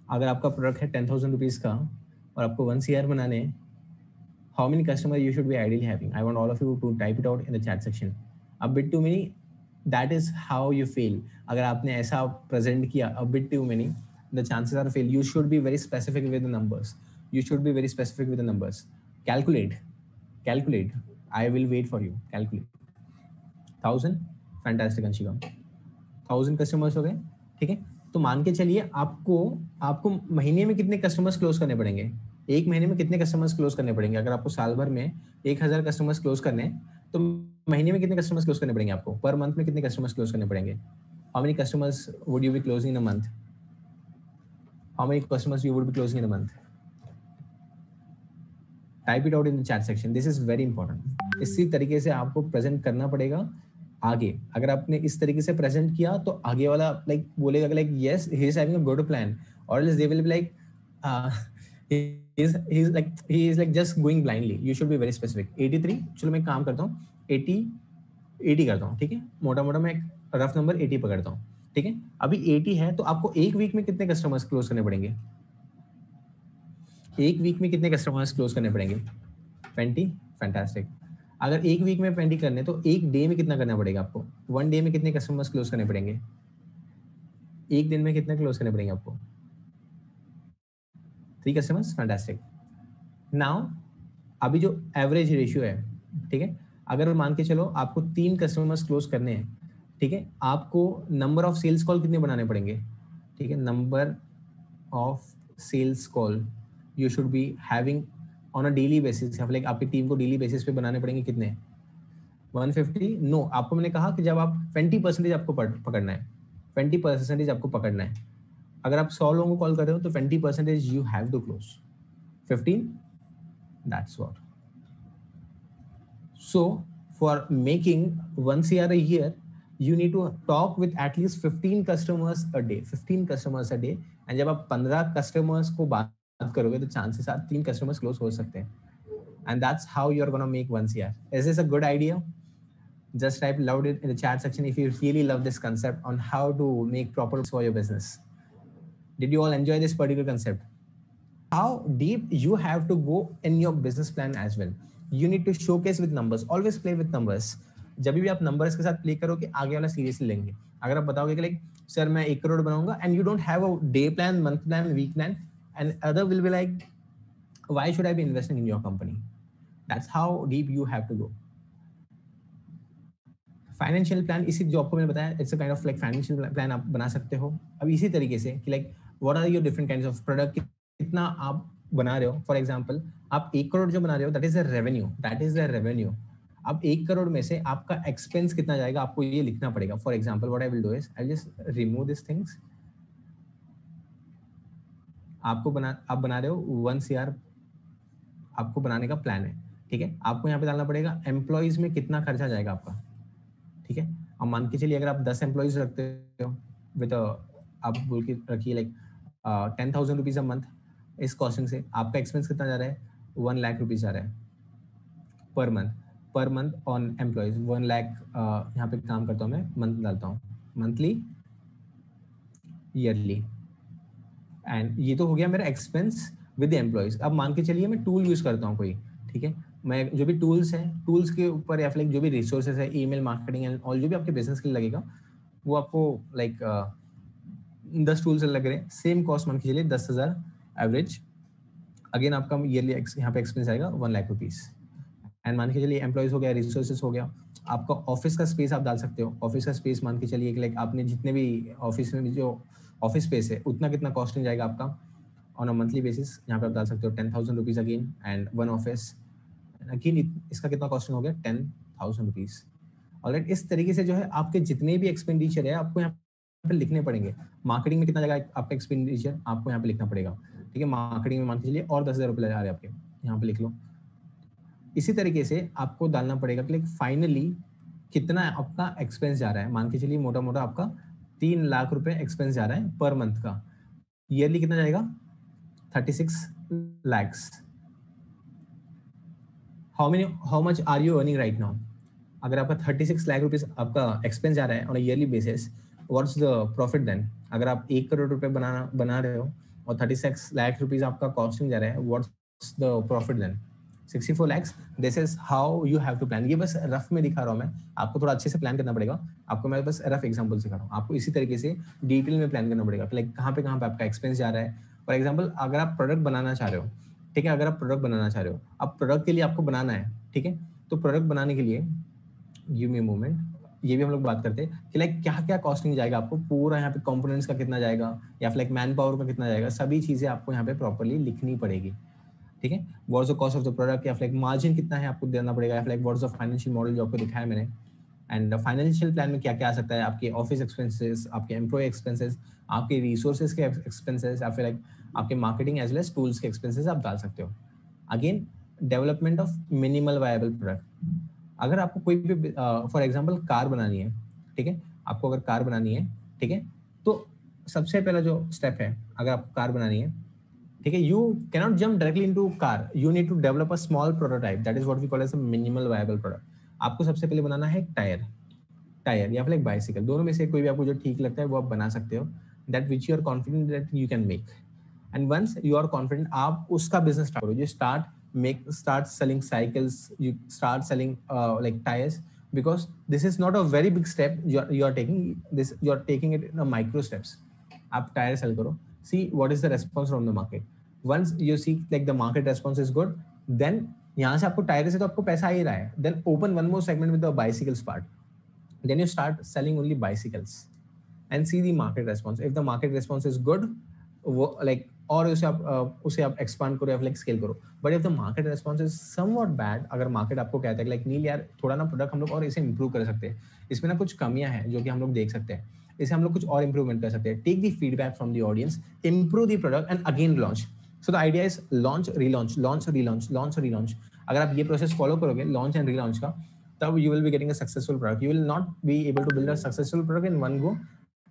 अगर आपका प्रोडक्ट है 10,000 रुपीज का और आपको 1 CR बनाने हैं, how many customer you should be ideally having? I want all of you to type it out in the chat section. A bit too many, that is how you fail. अगर आपने ऐसा present किया a bit too many, the chances are fail. You should be very specific with the numbers. You should be very specific with the numbers. Calculate. I will wait for you. Calculate. 1,000. Fantastic, Anshika. 1,000 customers हो गए. ठीक है. तो मान के चलिए आपको महीने में कितने कस्टमर्स क्लोज करने पड़ेंगे? एक महीने में कितने कस्टमर्स क्लोज करने पड़ेंगे? अगर आपको साल भर में 1,000 कस्टमर्स क्लोज करने हैं तो महीने में कितने कस्टमर्स क्लोज करने पड़ेंगे आपको? पर मंथ में कितने कस्टमर्स क्लोज करने पड़ेंगे? How many customers would you be closing in a month? How many customers you would be closing in a month? Type it out in the chat section. This is very important. इसी तरीके से आपको present करना पड़ेगा आगे. अगर आपने इस तरीके से प्रेजेंट किया तो आगे वाला लाइक बोलेगा like yes he is having a good plan, और else they will be like he is like just going blindly. You should be very specific. 83. चलो मैं काम करता हूँ 80 करता हूँ. ठीक है. मोटा मैं एक रफ नंबर 80 पकड़ता हूँ. ठीक है. अभी 80 है तो आपको एक वीक में कितने कस्टमर्स क्लोज करने पड़ेंगे? एक वीक में कितने कस्टमर्स क्लोज करने पड़ेंगे? 20. फैंटास्टिक. अगर एक वीक में 20 करने तो एक डे में कितना करना पड़ेगा आपको? 1 डे में कितने कस्टमर्स क्लोज करने पड़ेंगे? एक दिन में कितने क्लोज करने पड़ेंगे आपको? 3 कस्टमर्स. फैंटास्टिक. नाउ अभी जो एवरेज रेशियो है, ठीक है, अगर मान के चलो आपको 3 कस्टमर्स क्लोज करने हैं, ठीक है, आपको नंबर ऑफ सेल्स कॉल कितने बनाने पड़ेंगे? ठीक है. Number of sales call you should be having on a daily basis. Like आपकी टीम को डेली बेसिस पे बनाने पड़ेंगे कितने? 150. नो, आपको मैंने कहा कि जब आप 20% आपको पकड़ना है. 20% आपको पकड़ना है. अगर आप 100 लोगों को कॉल कर रहे हो तो 20% you have to close. 15? That's what. So for making 1 CR a year, you need to talk with at least 15 customers a day. 15 customers a day. And जब आप 15 customers को बात करोगे तो chances are 3 customers close हो सकते हैं. And that's how you're gonna make 1 CR. Is this a good idea? Just type loud it in the chat section if you really love this concept on how to make proper for your business. Did you all enjoy this particular concept? How deep you have to go in your business plan as well. You need to showcase with numbers. Always play with numbers. जब भी आप numbers के साथ play करोगे आगे वाला seriously लेंगे. अगर आप बताओगे कि like सर मैं 1 करोड़ बनाऊंगा and you don't have a day plan, month plan, week plan, and other will be like, why should I be investing in your company? That's how deep you have to go. Financial plan इसी जो आपको मैंने बताया, it's a kind of like financial plan आप बना सकते हो. अब इसी तरीके से कि like what are your different kinds of product, कितना आप बना रहे हो. फॉर एग्जांपल आप 1 करोड़ जो बना रहे हो that is the revenue, that is the revenue. अब 1 करोड़ में से आपका एक्सपेंस कितना जाएगा आपको ये लिखना पड़ेगा. For example what I will do is I just remove this things. आप बना रहे हो 1 CR आपको बनाने का प्लान है, ठीक है. आपको यहाँ पे डालना पड़ेगा एम्प्लॉइज में कितना खर्चा जाएगा आपका, ठीक है. अब मान के चलिए अगर आप 10 एम्प्लॉइज रखते हो विद आप बोल के रखिए लाइक 10,000 रुपीज अ मंथ. इस कॉस्टिंग से आपका एक्सपेंस कितना जा रहा है, 1 लाख रुपीज जा रहा है per month on employees. 1 lakh यहाँ पे काम करता हूँ मैं, मंथ डालता हूँ, मंथली ईयरली. एंड ये तो हो गया मेरा एक्सपेंस विद एम्प्लॉइज. अब मान के चलिए मैं टूल यूज करता हूँ कोई, ठीक है. मैं जो भी टूल्स हैं, टूल्स के ऊपर या फिर जो भी रिसोर्सेज है, ईमेल मार्केटिंग एंड ऑल जो भी आपके बिजनेस के लिए लगेगा वो आपको लाइक 10 टूल्स लग रहे हैं. सेम कॉस्ट मान के चलिए 10,000 एवरेज. अगेन आपका ईयरली यहाँ पे एक्सपेंस आएगा 1 लाख रुपीज. एंड मान के चलिए एम्प्लॉइज हो गया, रिसोर्सेज हो गया. आपका ऑफिस का स्पेस आप डाल सकते हो. ऑफिस का स्पेस मान के चलिए कि लाइक आपने जितने भी ऑफिस में जो ऑफिस स्पेस है उतना कितना कॉस्टिंग जाएगा आपका ऑन अ मंथली बेसिस. यहाँ पे आप डाल सकते हो 10,000 rupees again and 1 office. Again इसका कितना कॉस्टिंग हो गया 10,000 रुपीज. ऑलराइट. इस तरीके से जो है आपके जितने भी एक्सपेंडिचर है आपको यहाँ पे लिखने पड़ेंगे. मार्केटिंग में कितना जाएगा आपका एक्सपेंडिचर आपको यहाँ पे लिखना पड़ेगा, ठीक है. मार्केटिंग में मान के चलिए और 10,000 रुपये लगा रहे हैं आपके, यहाँ पे लिख लो. इसी तरीके से आपको डालना पड़ेगा कि फाइनली कितना आपका एक्सपेंस जा रहा है. मान के चलिए मोटा मोटा आपका 3 लाख रुपए एक्सपेंस जा रहा है पर मंथ का. ईयरली कितना जाएगा 36 lakhs. How much are you earning right now? अगर आपका 36 लाख रुपीज आपका एक्सपेंस जा रहा है on yearly basis, what's the profit then? अगर आप 1 करोड़ रुपए बना रहे हो और 36 लाख रुपीज आपका कॉस्टिंग जा रहा है, what's the profit then? 64 lakhs. This is how you have to plan. ये बस रफ में दिखा रहा हूँ मैं, आपको थोड़ा अच्छे से प्लान करना पड़ेगा. आपको मैं बस रफ एग्जांपल सिखा रहा हूँ. आपको इसी तरीके से डिटेल में प्लान करना पड़ेगा लाइक कहाँ पे आपका एक्सपेंस जा रहा है. फॉर एग्जांपल अगर आप प्रोडक्ट बनाना चाह रहे हो, ठीक है, अगर आप प्रोडक्ट बनाना चाह रहे हो, अब प्रोडक्ट के लिए आपको बनाना है, ठीक है. तो प्रोडक्ट बनाने के लिए गिव मी अ मोमेंट, ये भी हम लोग बात करते हैं कि लाइक क्या क्या कॉस्टिंग जाएगा आपको पूरा. यहाँ पे कंपोनेंट्स का कितना जाएगा या फिर लाइक मैन पावर का कितना जाएगा, सभी चीजें आपको यहाँ पे प्रॉपर्ली लिखनी पड़ेगी, ठीक है. What's the cost of the product या फिर लाइक मार्जिन कितना है आपको देना पड़ेगा, या फिर like what's the financial model जो आपको दिखाया मैंने. एंड फाइनेंशियल प्लान में क्या क्या आ सकता है, आपके ऑफिस एक्सपेंसेस, आपके एम्प्लॉय एक्सपेंसेस, आपके रिसोर्सेज के एक्सपेंसेस, या फिर लाइक आपके marketing as well as tools के एक्सपेंसेस आप डाल सकते हो. Again development of minimal viable product. अगर आपको कोई भी फॉर एग्जांपल कार बनानी है, ठीक है, आपको अगर कार बनानी है, ठीक है, तो सबसे पहला जो स्टेप है अगर आपको कार बनानी है, ठीक है, you cannot jump directly into car. You need to develop a small prototype, that is what we call as a minimal viable product. आपको सबसे पहले बनाना है टायर या फिर एक बाइसिकल. दोनों में से कोई भी आपको जो ठीक लगता है वो आप बना सकते हो, that which you are confident that you can make. And once you are confident आप उसका बिजनेस स्टार्ट करो. You start selling cycles, you start selling like tires, because this is not a very big step you are taking this, you are taking it in a micro steps. आप tyre cell करो, see what is the response from the market. Once you see like the market response is good, then यहाँ से आपको tyre से तो आपको पैसा आ ही रहा है, then open one more segment with the bicycles part, then you start selling only bicycles and see the market response. If the market response is good, like और उसे आप एक्सपांड करो या फिर स्केल करो. But if the market response is somewhat bad, अगर market आपको कहता है कि लाइक नील यार थोड़ा ना प्रोडक्ट हम लोग और इसे इंप्रूव कर सकते हैं, इसमें ना कुछ कमियां हैं जो कि हम लोग देख सकते हैं, इसे हम लोग कुछ और इंप्रूवमेंट कर सकते हैं. Take the feedback from the audience, improve the product and again launch. So the idea is launch, relaunch, launch, relaunch, launch, relaunch. अगर आप ये process follow करोगे launch and relaunch का, तब you will be getting a successful product. You will not be able to build a successful product in one go.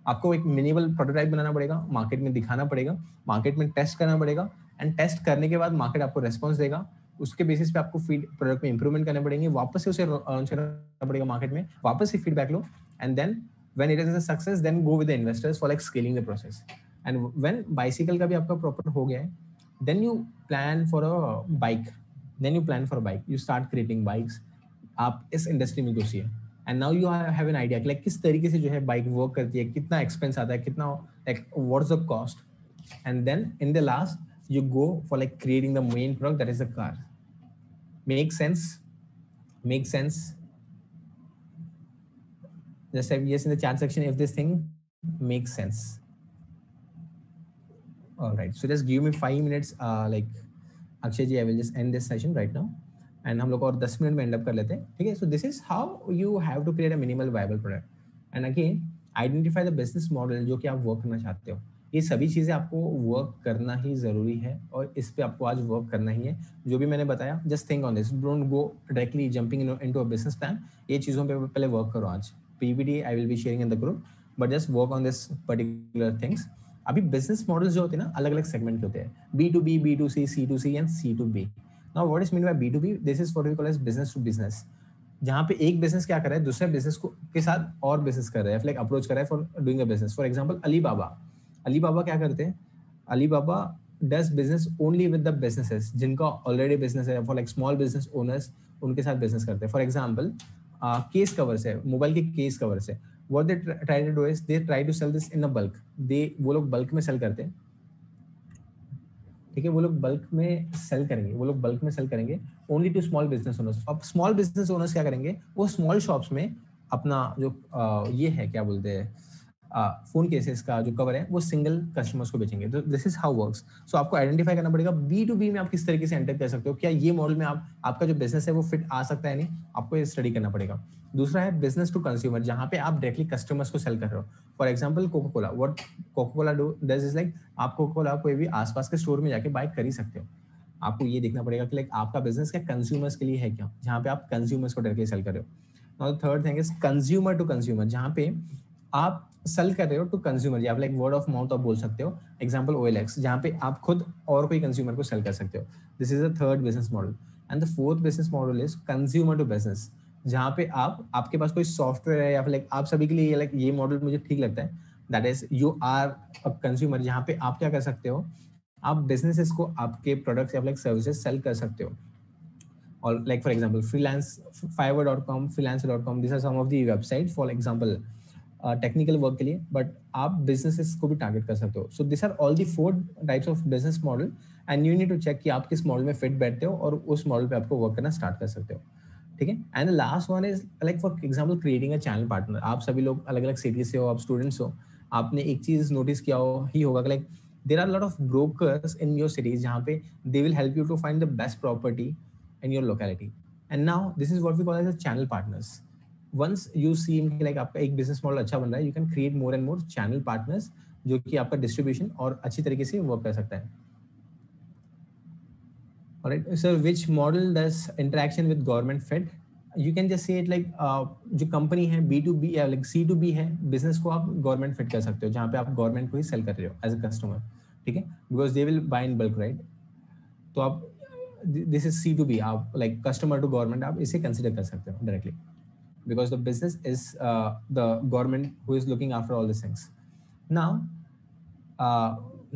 आपको एक minimal prototype बनाना पड़ेगा, market में दिखाना पड़ेगा, मार्केट में टेस्ट करना पड़ेगा, एंड टेस्ट करने के बाद मार्केट आपको रेस्पॉन्स देगा, उसके बेसिस पे आपको फीड प्रोडक्ट में इंप्रूवमेंट करने पड़ेंगे, वापस से उसे लॉन्च करना पड़ेगा मार्केट में, वापस से फीडबैक लो, and then when it is a success then go with the investors for like scaling the process. And when bicycle का भी आपका प्रॉपर हो गया है, then you plan for a bike, you start creating bikes. आप इस industry में घुसिए and now you have an idea like किस तरीके से जो है बाइक वर्क करती है, कितना एक्सपेंस आता है, कितना like what's the cost, and then in the last you go for like creating the main product that is the car. Make sense? Just type yes in the chat section if this thing makes sense. All right, so just give me 5 minutes. Like Akshay ji, I will just end this session right now, and हम लोग और 10 minute में end up कर लेते हैं, ठीक है? So this is how you have to create a minimal viable product. And again, identify the business model जो कि आप वर्क करना चाहते हो. ये सभी चीज़ें आपको वर्क करना ही ज़रूरी है, और इस पे आपको आज वर्क करना ही है. जो भी मैंने बताया, just think on this, don't go directly jumping into a business plan. ये चीज़ों पे पहले वर्क करो. आज PPT I will be sharing in the group, but just work on this particular things. अभी बिजनेस मॉडल्स जो होते हैं ना, अलग अलग सेगमेंट के होते हैं, B2B, B2C, C2C and C2B. Now what is mean by B2B? This is what we call as business to business, जहाँ पे एक बिजनेस क्या कर रहा है, दूसरे बिजनेस को के साथ और बिजनेस कर रहा है, लाइक अप्रोच कर रहा है for doing a business. For example Alibaba क्या करते हैं? Alibaba does business only with the businesses जिनका ऑलरेडी बिजनेस है, for like small business owners, उनके साथ बिजनेस करते हैं. फॉर एग्जांपल केस कवर्स है, मोबाइल के केस कवर्स है. What they try to do is they try to sell this in a bulk. वो लोग बल्क में सेल करते हैं, ठीक है? वो लोग बल्क में सेल करेंगे only to small business owners. अब स्मॉल बिजनेस ओनर्स क्या करेंगे? वो स्मॉल शॉप्स में अपना जो ये है, क्या बोलते हैं, फोन केसेस का जो कवर है, वो सिंगल कस्टमर्स को बेचेंगे. तो दिस इज हाउ वर्क्स. सो आपको आइडेंटिफाई करना पड़ेगा B2B में आप किस तरीके से एंटर कर सकते हो, क्या ये मॉडल में आपका जो बिजनेस है वो फिट आ सकता है, नहीं, आपको ये स्टडी करना पड़ेगा. दूसरा है बिजनेस टू कंज्यूमर, जहाँ पे आप डायरेक्टली कस्टमर्स को सेल कर रहे हो. For example Coca Cola, what Coca Cola does is like, आप कोका कोला कोई भी आसपास के स्टोर में जाके बाय कर ही सकते हो. आपको ये देखना पड़ेगा कि लाइक आपका बिजनेस क्या कंज्यूमर्स के लिए है क्या, जहाँ पे आप कंज्यूमर्स को डायरेक्टली सेल कर रहे हो. Now third thing is consumer to consumer, जहाँ पे आप सेल कर रहे हो टू कंज्यूमर, या लाइक वर्ड ऑफ माउथ आप बोल सकते हो. एग्जांपल OLX, जहाँ पे आप खुद और कोई कंज्यूमर को सेल कर सकते हो. This is the third business model. And the fourth business model is consumer to business, जहाँ पे आपके पास कोई सॉफ्टवेयर है, या फिर लाइक आप सभी के लिए लाइक ये मॉडल मुझे ठीक लगता है. That is you are a consumer, जहाँ पे आप क्या कर सकते हो, आप बिजनेसेस को आपके प्रोडक्ट्स या लाइक सर्विसेज सेल कर सकते हो. और like for example Fiverr.com, Freelancer.com, this are some of the website for example technical work के लिए, बट आप बिजनेसेस को भी टारगेट कर सकते हो. So this are all the 4 types of business model, and you need to check कि आप किस मॉडल में फिट बैठते हो, और उस मॉडल पे आपको वर्क करना स्टार्ट कर सकते हो, ठीक है? And the last one is like for example creating a channel partner. आप सभी लोग अलग अलग सिटी से हो, आप स्टूडेंट्स हो, आपने एक चीज नोटिस किया ही होगा कि like there are lot of brokers in your cities, जहाँ पे they will help you to find the best property in your locality. And now this is what we call as a channel partners. Once you see like आपका एक business model अच्छा बन रहा है, you can create more and more channel partners जो कि आपका distribution और अच्छी तरीके से वर्क कर सकता है. Alright, so which model does interaction with government fit? You can just say it like जो कंपनी है B2B या like C2B है, बिजनेस को आप गवर्नमेंट फिट कर सकते हो, जहाँ पे आप गवर्नमेंट को ही सेल कर रहे हो एज अ कस्टमर, ठीक है? Because they will buy in bulk, right? तो आप दिस इज C2B, आप लाइक कस्टमर टू गवर्नमेंट आप इसे कंसिडर कर सकते हो directly, because the business is the government who is looking after all these things. Now,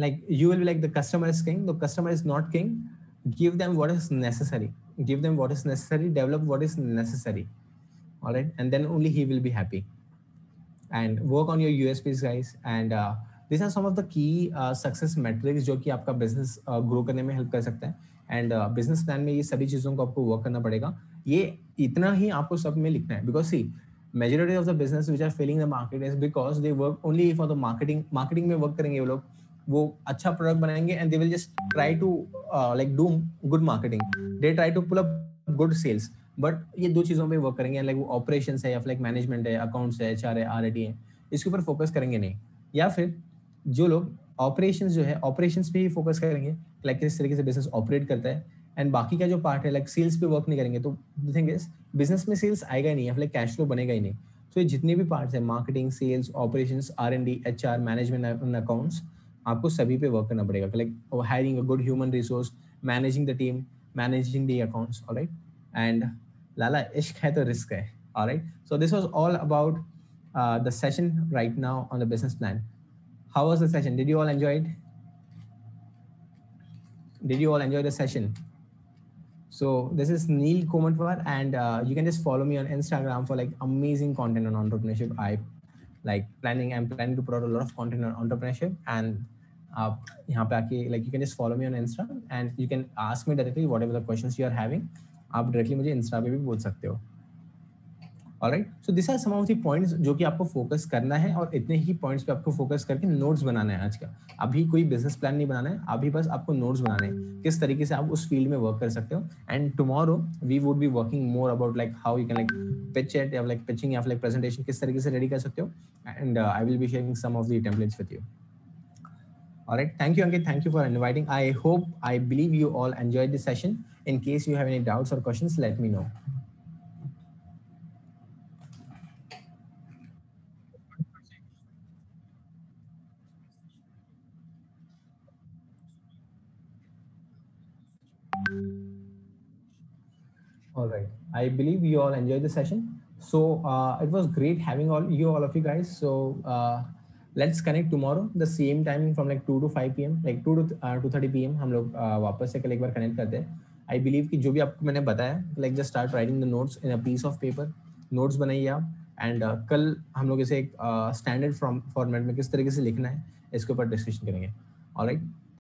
like you will be like the customer is king, the customer is not king. Give them what is necessary. Develop what is necessary. All right, and then only he will be happy. And work on your USPs, guys. And these are some of the key success metrics जो कि आपका business grow करने में help कर सकता है. And business plan में ये सभी चीज़ों को आपको वर्क करना पड़ेगा. ये इतना ही आपको सब में लिखना है, because see majority of the business which are failing the market is because they work only for the marketing में वर्क करेंगे वो लोग, वो अच्छा प्रोडक्ट बनाएंगे and they will just try to like do good marketing, they try to pull up good sales, but ये दो चीज़ों पे वर्क करेंगे, लाइक वो ऑपरेशंस है या लाइक मैनेजमेंट है, अकाउंट्स है, HR है, R&D है, इसके ऊपर फोकस करेंगे नहीं. या फिर जो लोग ऑपरेशंस जो है ऑपरेशंस पे ही फोकस करेंगे, लाइक किस तरीके से बिजनेस ऑपरेट करता है, एंड बाकी का जो पार्ट है लाइक सेल्स पे वर्क नहीं करेंगे। तो द थिंग इज बिजनेस में सेल्स आएगा ही नहीं, लाइक कैश फ्लो बनेगा ही नहीं। तो ये जितने भी पार्ट्स हैं, marketing, sales, operations, R&D, HR, management and accounts, आपको सभी पे वर्क करना पड़ेगा, like hiring a good human resource, managing the team, managing the accounts, alright. And लाला इश्क है तो रिस्क है, alright. So this was all about the session right now on the business plan. How was the session? Did you all enjoy it? Did you all enjoy the session? So this is Neil Komatwar, and you can just follow me on Instagram for like amazing content on entrepreneurship. I'm planning to put out a lot of content on entrepreneurship, and आप यहाँ पे आके like you can just follow me on Insta and you can ask me directly whatever the questions you are having. आप directly मुझे Insta पे भी बोल सकते हो। Alright, so this are some of the points जो कि आपको फोकस करना है, और इतने ही पॉइंट्स पे आपको फोकस करके नोट्स बनाना है आज का। अभी कोई बिजनेस प्लान नहीं बनाना है, अभी बस आपको नोट्स बनाने हैं किस तरीके से आप उस फील्ड में वर्क कर सकते हो। And tomorrow we would be working more about like how you can like pitch it, या लाइक पिचिंग या लाइक प्रेजेंटेशन किस तरीके से रेडी कर सकते हो, and I will be sharing some of the templates with you. Alright, thank you Ankit, thank you for inviting. I believe you all enjoyed the session. In case you have any doubts or questions, let me know. All right. I believe you all enjoyed the session. So it was great having all of you guys. So let's connect tomorrow, the same timing from like 2 to 5 p.m. like 2 to 2:30 p.m. हम लोग वापस से कल एक बार connect करते हैं। I believe कि जो भी आपको मैंने बताया, like just start writing the notes in a piece of paper. Notes बनाइए आप, and कल हम लोग इसे एक standard format में किस तरीके से लिखना है इसके ऊपर डिस्कशन करेंगे। All right.